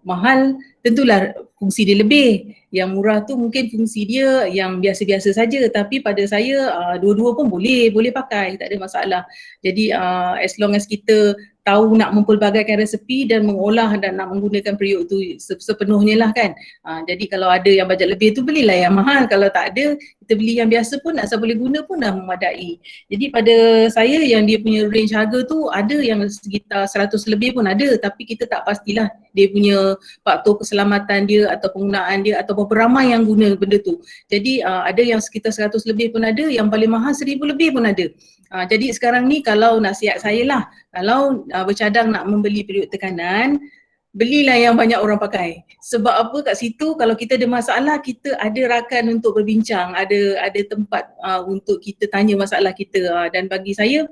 mahal tentulah fungsi dia lebih. Yang murah tu mungkin fungsi dia yang biasa-biasa saja, tapi pada saya dua-dua pun boleh pakai, tak ada masalah. Jadi as long as kita tahu nak mempelbagaikan resepi dan mengolah dan nak menggunakan periuk tu sepenuhnya lah kan. Jadi kalau ada yang bajet lebih tu belilah yang mahal, kalau tak ada kita beli yang biasa pun asal boleh guna pun dah memadai. Jadi pada saya yang dia punya range harga tu ada yang sekitar 100 lebih pun ada, tapi kita tak pastilah dia punya faktor keselamatan dia atau penggunaan dia atau berapa ramai yang guna benda tu. Jadi ada yang sekitar 100 lebih pun ada, yang paling mahal 1000 lebih pun ada. Jadi sekarang ni kalau nasihat saya lah, kalau bercadang nak membeli periuk tekanan, belilah yang banyak orang pakai. Sebab apa, kat situ kalau kita ada masalah, kita ada rakan untuk berbincang, ada tempat untuk kita tanya masalah kita. Dan bagi saya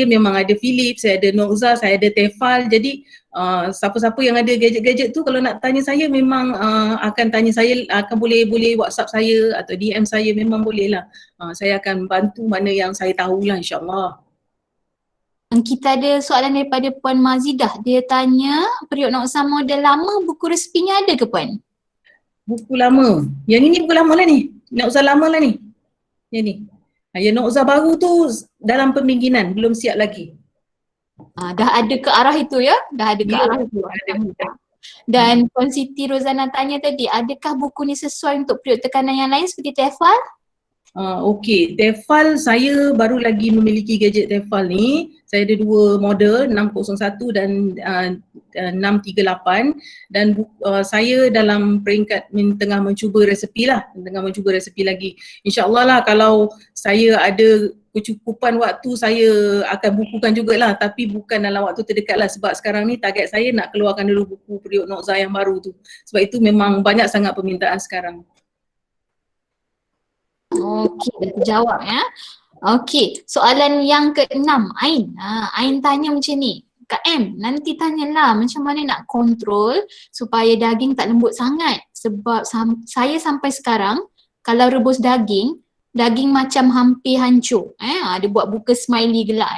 memang ada Philips, saya ada Noxa, saya ada Tefal. Jadi siapa-siapa yang ada gadget-gadget tu kalau nak tanya saya memang akan tanya saya, akan boleh WhatsApp saya atau DM saya, memang boleh lah. Saya akan bantu mana yang saya tahulah, insyaAllah. Kita ada soalan daripada Puan Mazidah. Dia tanya, periuk Noxa model lama buku resepinya ada ke Puan? Buku lama. Yang ini buku lama lah ni. Noxa lama lah ni. Yang ni. Yang Noxa baru tu dalam pembikinan, belum siap lagi. Dah ada ke arah itu ya? Dah ada ke arah itu. Dan Puan Siti Rozana tanya tadi, adakah buku ni sesuai untuk periuk tekanan yang lain seperti Tefal? Okey, Tefal saya baru lagi memiliki gadget Tefal ni. Saya ada dua model, 601 dan 638, dan saya dalam peringkat tengah mencuba resepi lah, mencuba resepi lagi. InsyaAllah lah kalau saya ada kecukupan waktu saya akan bukukan jugalah, tapi bukan dalam waktu terdekat lah, sebab sekarang ni target saya nak keluarkan dulu buku periuk Noxa yang baru tu. Sebab itu memang banyak sangat permintaan sekarang. Okey, dah terjawab ya. Okey, soalan yang ke-6, Ain. Ain tanya macam ni, Kak M, nanti tanyalah macam mana nak kontrol supaya daging tak lembut sangat. Sebab saya sampai sekarang kalau rebus daging, daging macam hampir hancur. Dia buat buka smiley gelak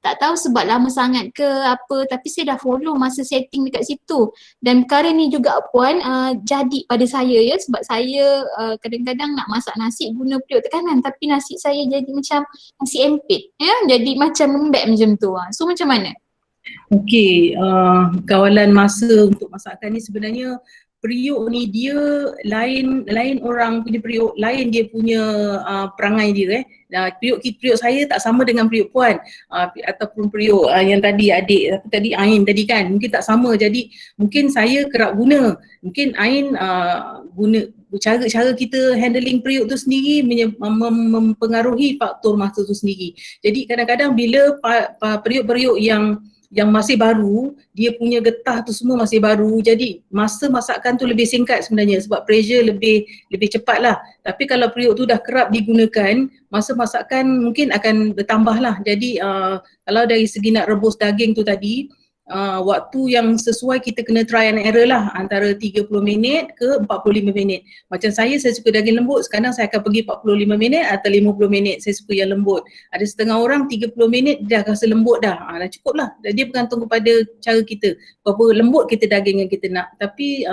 Tak tahu sebab lama sangat ke apa, tapi saya dah follow masa setting dekat situ. Dan perkara ni juga Puan jadi pada saya sebab saya kadang-kadang nak masak nasi guna periuk tekanan tapi nasi saya jadi macam nasi empit jadi macam lembek macam tu. So macam mana? Okey, kawalan masa untuk masakan ni sebenarnya periuk ni dia lain orang punya periuk, lain dia punya perangai dia periuk saya tak sama dengan periuk Puan ataupun periuk yang tadi adik tadi Ain tadi kan, mungkin tak sama. Jadi mungkin saya kerap guna, mungkin Ain guna cara kita handling periuk tu sendiri mempengaruhi faktor masa tu sendiri. Jadi kadang-kadang bila periuk-periuk yang masih baru, dia punya getah tu semua masih baru, jadi masa masakan tu lebih singkat sebenarnya sebab pressure lebih cepat lah. Tapi kalau periuk tu dah kerap digunakan, masa masakan mungkin akan bertambah lah. Jadi kalau dari segi nak rebus daging tu tadi, waktu yang sesuai kita kena try and error lah, antara 30 minit ke 45 minit. Macam saya suka daging lembut, sekarang saya akan pergi 45 minit atau 50 minit, saya suka yang lembut. Ada setengah orang 30 minit dah rasa lembut dah cukup lah. Dia bergantung kepada cara kita, berapa lembut kita daging yang kita nak. Tapi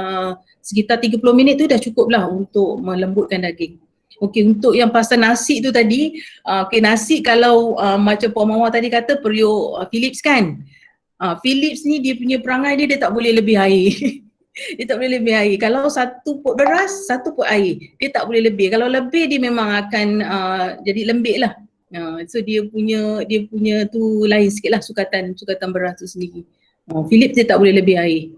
sekitar 30 minit tu dah cukup lah untuk melembutkan daging. Okey, untuk yang pasal nasi tu tadi, nasi kalau macam Puan Mawar tadi kata periuk Philips kan, Philips ni dia punya perangai dia tak boleh lebih air. Dia tak boleh lebih air. Kalau satu pot beras, satu pot air, dia tak boleh lebih. Kalau lebih dia memang akan jadi lembik lah. So dia punya tu lain sikit lah sukatan beras tu sendiri. Philips dia tak boleh lebih air.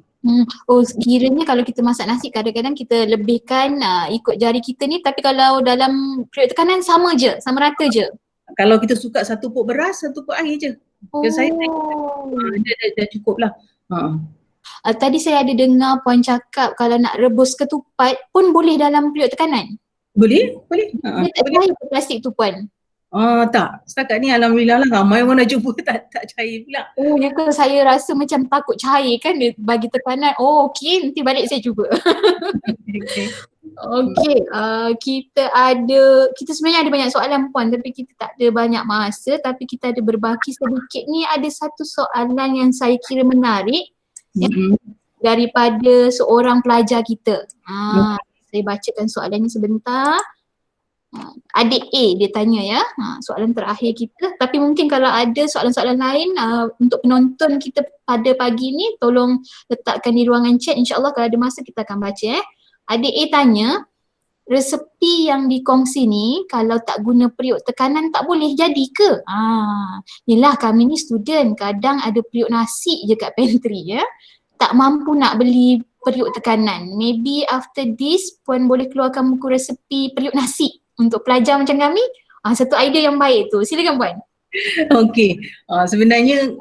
Kiranya kalau kita masak nasi kadang-kadang kita lebihkan ikut jari kita ni, tapi kalau dalam periuk tekanan sama rata je. Kalau kita suka satu pot beras, satu pot air je. Saya dah cukup lah. Tadi saya ada dengar Puan cakap kalau nak rebus ketupat pun boleh dalam periuk tekanan. Boleh. Dia tak cair ke plastik tu Puan? Tak, setakat ni alhamdulillah lah ramai orang dah jumpa tak cair pula. Ya ke, saya rasa macam takut cair kan dia bagi tekanan. Okey, nanti balik saya cuba. Okey, kita sebenarnya ada banyak soalan Puan tapi kita tak ada banyak masa, tapi kita ada berbaki sedikit ni. Ada satu soalan yang saya kira menarik daripada seorang pelajar kita. Saya bacakan soalannya sebentar. Adik A dia tanya soalan terakhir kita, tapi mungkin kalau ada soalan-soalan lain untuk penonton kita pada pagi ni tolong letakkan di ruangan chat, insyaAllah kalau ada masa kita akan baca. Adik A tanya, resepi yang dikongsi ni kalau tak guna periuk tekanan tak boleh jadi ke? Yelah, kami ni student, kadang ada periuk nasi je kat pantry tak mampu nak beli periuk tekanan. Maybe after this Puan boleh keluarkan buku resepi periuk nasi untuk pelajar macam kami. Satu idea yang baik tu. Silakan Puan. Okey, sebenarnya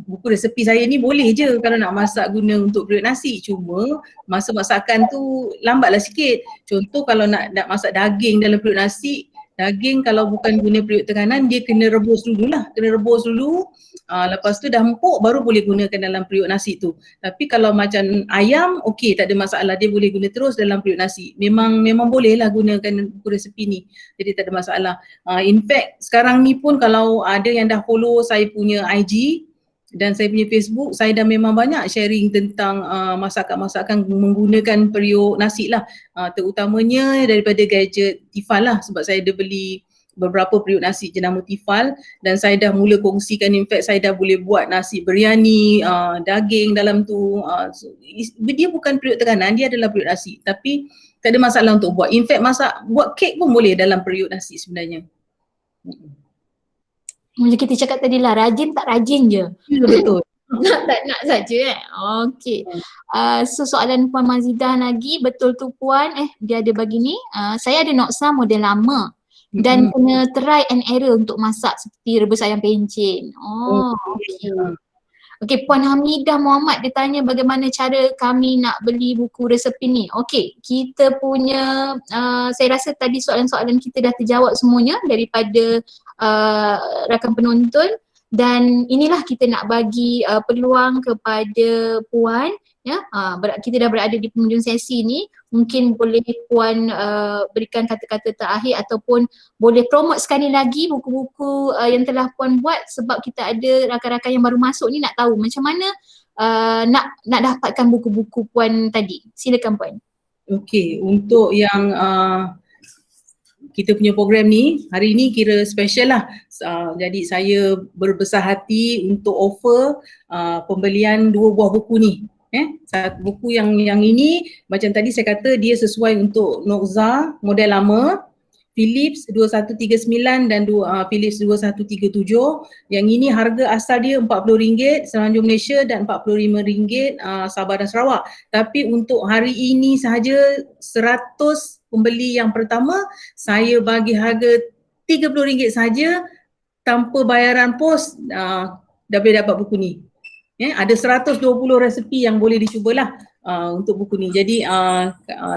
buku resepi saya ni boleh je kalau nak masak guna untuk periuk nasi. Cuma masa masakan tu lambatlah sikit. Contoh kalau nak masak daging dalam periuk nasi, daging kalau bukan guna periuk tekanan dia kena rebus dulu. Lepas tu dah empuk baru boleh gunakan dalam periuk nasi tu. Tapi kalau macam ayam, okey, tak ada masalah, dia boleh guna terus dalam periuk nasi. Memang boleh lah gunakan buku resepi ni, jadi tak ada masalah. In fact sekarang ni pun kalau ada yang dah follow saya punya IG dan saya punya Facebook, saya dah memang banyak sharing tentang masakan-masakan menggunakan periuk nasi lah, terutamanya daripada gadget Tefal lah, sebab saya dah beli beberapa periuk nasi jenama Tefal dan saya dah mula kongsikan. In fact saya dah boleh buat nasi biryani, daging dalam tu. Dia bukan periuk tekanan, dia adalah periuk nasi, tapi tak ada masalah untuk buat. In fact buat kek pun boleh dalam periuk nasi sebenarnya. Macam kita cakap tadi lah, rajin tak rajin je. Betul. Tak nak saja Okey. So soalan Puan Mazidah lagi, betul tu Puan, dia ada bagi ni, saya ada Noxa model lama dan kena try and error untuk masak seperti rebus ayam pencen. Okey. Okey, Puan Hamidah Muhammad dia tanya bagaimana cara kami nak beli buku resepi ni. Okey, kita punya saya rasa tadi soalan-soalan kita dah terjawab semuanya daripada rakan penonton, dan inilah kita nak bagi peluang kepada Puan ya. Kita dah berada di penghujung sesi ni, mungkin boleh Puan berikan kata-kata terakhir ataupun boleh promote sekali lagi buku-buku yang telah Puan buat, sebab kita ada rakan-rakan yang baru masuk ni nak tahu macam mana nak dapatkan buku-buku Puan tadi. Silakan Puan. Okey, untuk yang kita punya program ni hari ni kira special lah. Jadi saya berbesar hati untuk offer pembelian 2 buah buku ni. Satu buku yang ini macam tadi saya kata dia sesuai untuk Noxa model lama, Philips 2139 dan Philips 2137. Yang ini harga asal dia RM40 Semenanjung Malaysia dan RM45 Sabah dan Sarawak. Tapi untuk hari ini sahaja 100 pembeli yang pertama saya bagi harga RM30 saja tanpa bayaran pos, dah boleh dapat buku ni. Ada 120 resepi yang boleh dicubalah untuk buku ni. Jadi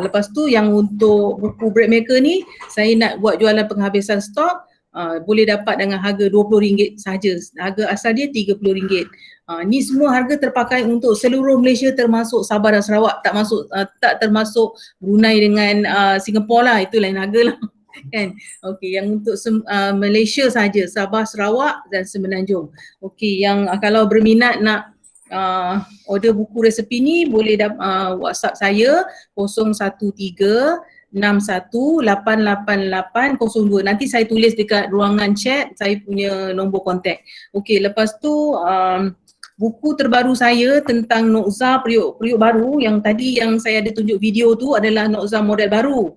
lepas tu yang untuk buku Bread Maker ni saya nak buat jualan penghabisan stok, boleh dapat dengan harga RM20 saja. Harga asal dia RM30. Ni semua harga terpakai untuk seluruh Malaysia termasuk Sabah dan Sarawak, tak termasuk Brunei dengan Singapura lah, itu lain harga lah. Kan? Okey, yang untuk Malaysia saja, Sabah, Sarawak dan Semenanjung. Okey, yang kalau berminat nak order buku resepi ni boleh WhatsApp saya 013-61-888-02. Nanti saya tulis dekat ruangan chat saya punya nombor kontak. Okey, lepas tu buku terbaru saya tentang Noxa periuk baru yang tadi yang saya ada tunjuk video tu adalah Noxa model baru.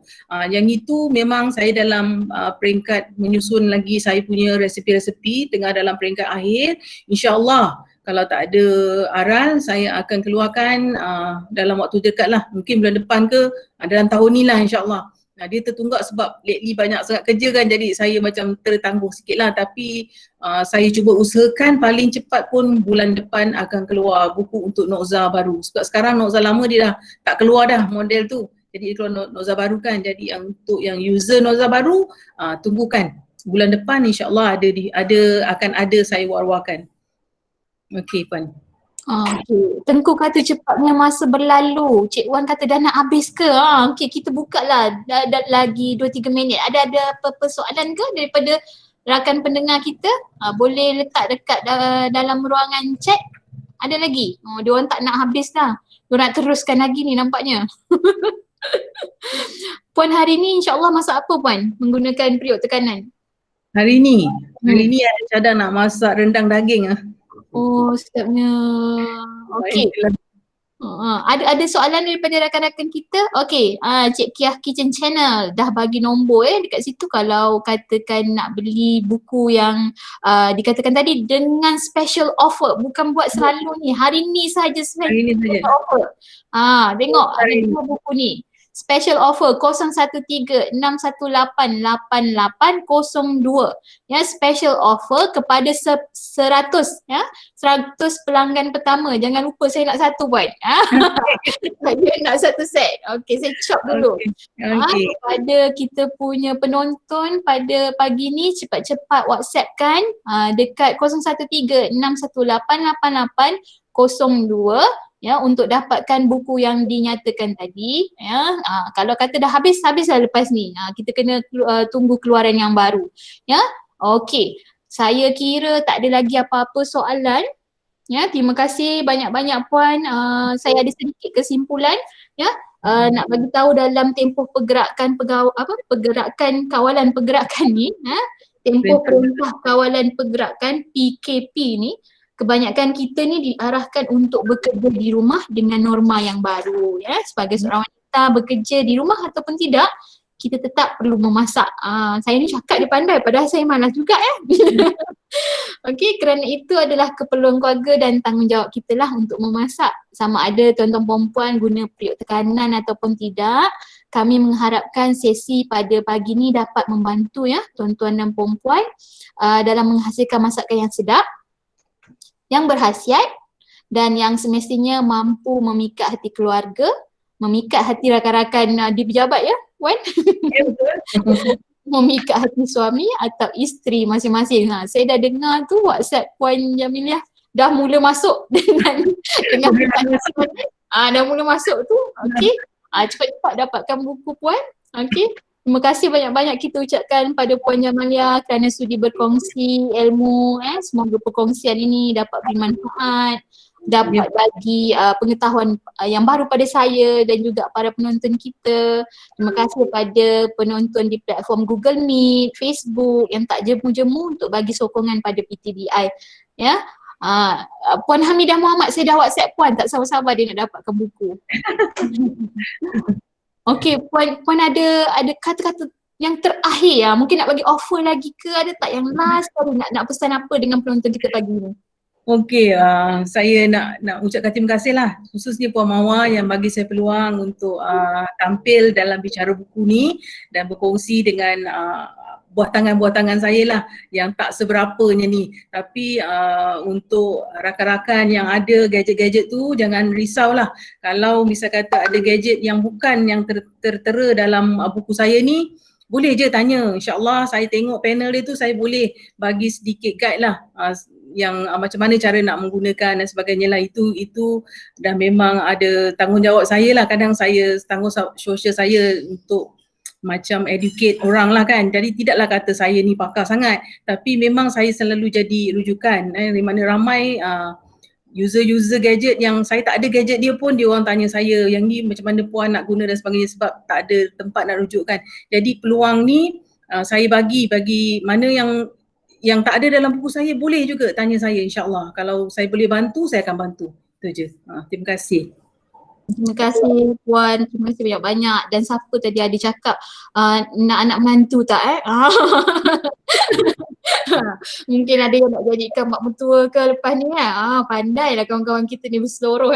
Yang itu memang saya dalam peringkat menyusun lagi saya punya resepi-resepi, tengah dalam peringkat akhir. InsyaAllah kalau tak ada aral saya akan keluarkan dalam waktu dekat lah, mungkin bulan depan ke dalam tahun ni lah insyaAllah. Dia tertunggak sebab lately banyak sangat kerja kan, jadi saya macam tertangguh sikit lah, tapi saya cuba usahakan paling cepat pun bulan depan akan keluar buku untuk Noxa baru. Sebab sekarang Noxa lama dia dah tak keluar dah model tu, jadi dia keluar Noxa baru kan. Jadi untuk yang user Noxa baru tunggukan bulan depan insyaAllah akan ada saya war-warkan. Okey Puan. Okay. Tengku kata cepatnya masa berlalu. Cik Wan kata dah nak habis ke? Okey, kita buka lah dah lagi 2-3 minit. Ada apa-apa soalan ke daripada rakan pendengar kita? Boleh letak dekat dalam ruangan chat. Ada lagi? Dia orang tak nak habis dah. Dia nak teruskan lagi ni nampaknya. Puan hari ni insyaAllah masak apa Puan menggunakan periuk tekanan? Hari ni ada cadang nak masak rendang daging . Oh, sedapnya. Okey. Ada soalan daripada rakan-rakan kita? Okey, Cik Kiah Kitchen Channel dah bagi nombor dekat situ kalau katakan nak beli buku yang dikatakan tadi dengan special offer, bukan buat selalu ni, hari ni saja special offer. Tengok ada 2 buku ni. Special offer 013-618-8802. Ya, special offer kepada 100 ya, 100 pelanggan pertama. Jangan lupa saya nak satu buat. Saya nak satu set. Okey, saya chop dulu. Okay. Kepada kita punya penonton pada pagi ni, cepat-cepat WhatsApp kan dekat 013-618-8802 ya, untuk dapatkan buku yang dinyatakan tadi ya. Kalau kata dah habislah lepas ni. Kita kena tunggu keluaran yang baru ya. Okey, saya kira tak ada lagi apa-apa soalan ya. Terima kasih banyak-banyak Puan. Saya ada sedikit kesimpulan ya. Nak bagi tahu dalam tempoh pergerakan kawalan pergerakan ni tempoh perintah kawalan pergerakan PKP ni, kebanyakan kita ni diarahkan untuk bekerja di rumah dengan norma yang baru ya. Sebagai seorang wanita bekerja di rumah ataupun tidak, kita tetap perlu memasak. Saya ni cakap dia pandai padahal saya malas juga ya. Okey, kerana itu adalah keperluan keluarga dan tanggungjawab kita lah untuk memasak. Sama ada tuan-tuan perempuan guna periuk tekanan ataupun tidak, kami mengharapkan sesi pada pagi ni dapat membantu ya tuan-tuan dan perempuan dalam menghasilkan masakan yang sedap, yang berkhasiat dan yang semestinya mampu memikat hati keluarga, memikat hati rakan-rakan di pejabat ya, Wan? Ya, betul. Memikat hati suami atau isteri masing-masing. Saya dah dengar tu WhatsApp Puan Jamiliah dah mula masuk dengan Dah mula masuk tu. Okey. Cepat-cepat dapatkan buku puan. Okey. Terima kasih banyak-banyak kita ucapkan pada Puan Jamalia kerana sudi berkongsi ilmu. Semoga perkongsian ini dapat bermanfaat, dapat bagi pengetahuan yang baru pada saya dan juga para penonton kita. Terima kasih kepada penonton di platform Google Meet, Facebook yang tak jemu-jemu untuk bagi sokongan pada PTBI. Ya. Puan Hamidah Muhammad, saya dah WhatsApp Puan, tak sabar-sabar dia nak dapatkan buku. Okey, Puan ada kata-kata yang terakhir ya, mungkin nak bagi offer lagi ke, ada tak yang last kali nak pesan apa dengan penonton kita pagi ni? Okey, saya nak ucapkan terima kasih lah khususnya Puan Mawar yang bagi saya peluang untuk tampil dalam bicara buku ni dan berkongsi dengan buah tangan saya lah yang tak seberapanya ni. Tapi untuk rakan-rakan yang ada gadget-gadget tu jangan risau lah. Kalau misal kata ada gadget yang bukan yang tertera dalam buku saya ni, boleh je tanya. InsyaAllah saya tengok panel dia tu, saya boleh bagi sedikit guide lah yang macam mana cara nak menggunakan dan sebagainya lah. Itu dah memang ada tanggungjawab saya lah. Kadang saya tanggungjawab sosial saya untuk macam educate orang lah kan. Jadi tidaklah kata saya ni pakar sangat, tapi memang saya selalu jadi rujukan di mana ramai user gadget yang saya tak ada gadget dia pun dia orang tanya saya yang ni macam mana puan nak guna dan sebagainya sebab tak ada tempat nak rujukkan. Jadi peluang ni saya bagi mana yang tak ada dalam buku saya boleh juga tanya saya, insyaAllah. Kalau saya boleh bantu, saya akan bantu. Itu je. Terima kasih. Terima kasih Puan, terima kasih banyak-banyak. Dan siapa tadi ada cakap nak anak menantu tak mungkin ada yang nak jadikan mak mentua ke lepas ni kan. Pandailah kawan-kawan kita ni berseluruh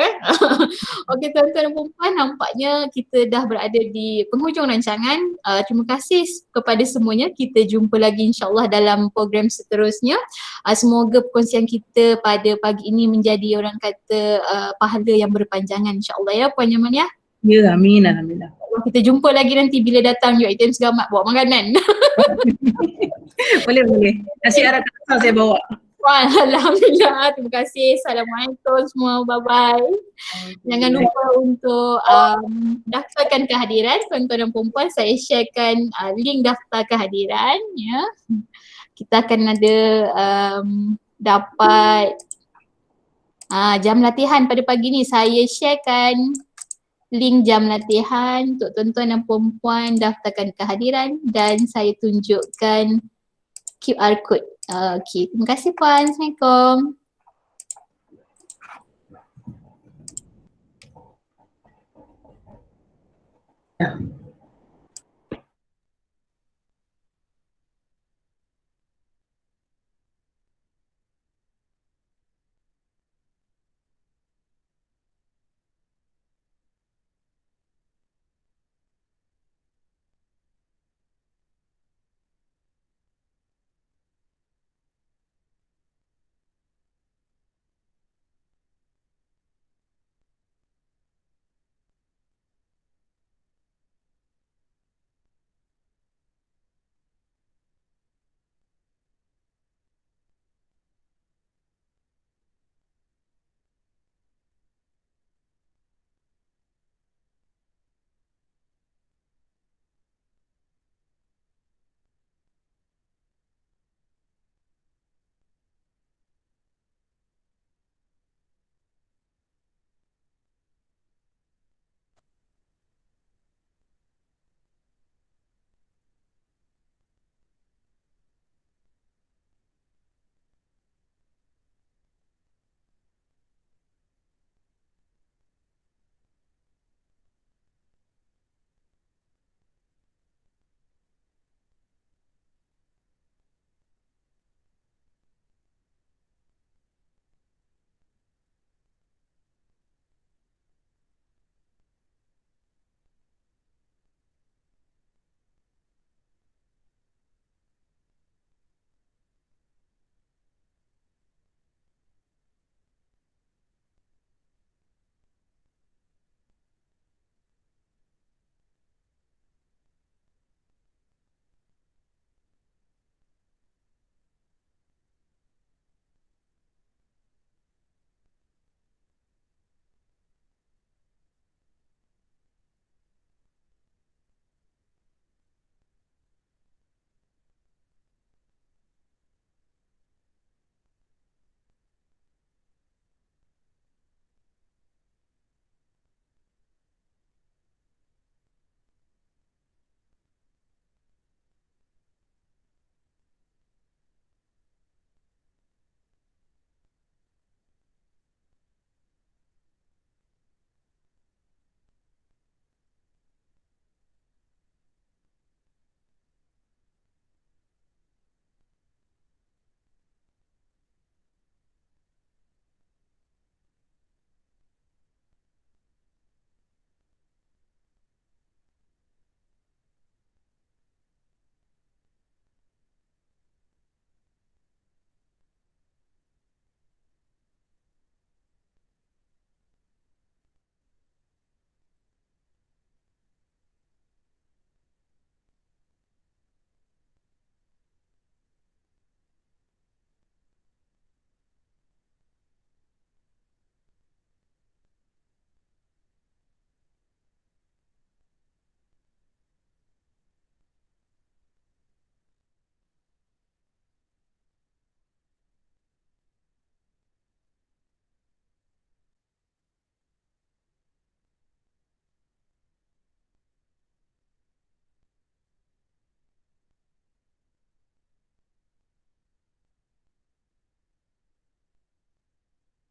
Okey tuan-tuan dan puan, nampaknya kita dah berada di penghujung rancangan. Terima kasih kepada semuanya. Kita jumpa lagi insyaAllah dalam program seterusnya. Semoga perkongsian kita pada pagi ini menjadi orang kata pahala yang berpanjangan insyaAllah ya Puan Yaman ya. Ya, amin, alhamdulillah. Kita jumpa lagi nanti bila datang UiTM Segamat bawa makanan. Boleh. Nasi Arab Kasar saya bawa. Alhamdulillah, terima kasih. Assalamualaikum semua, bye-bye. Jangan lupa untuk daftarkan kehadiran tuan-tuan dan puan-puan. Saya sharekan link daftar kehadiran ya. Kita akan ada dapat jam latihan pada pagi ni. Saya sharekan link jam latihan untuk tuan-tuan dan puan-puan daftarkan kehadiran dan saya tunjukkan QR code. Okey, terima kasih Puan. Assalamualaikum. Ya.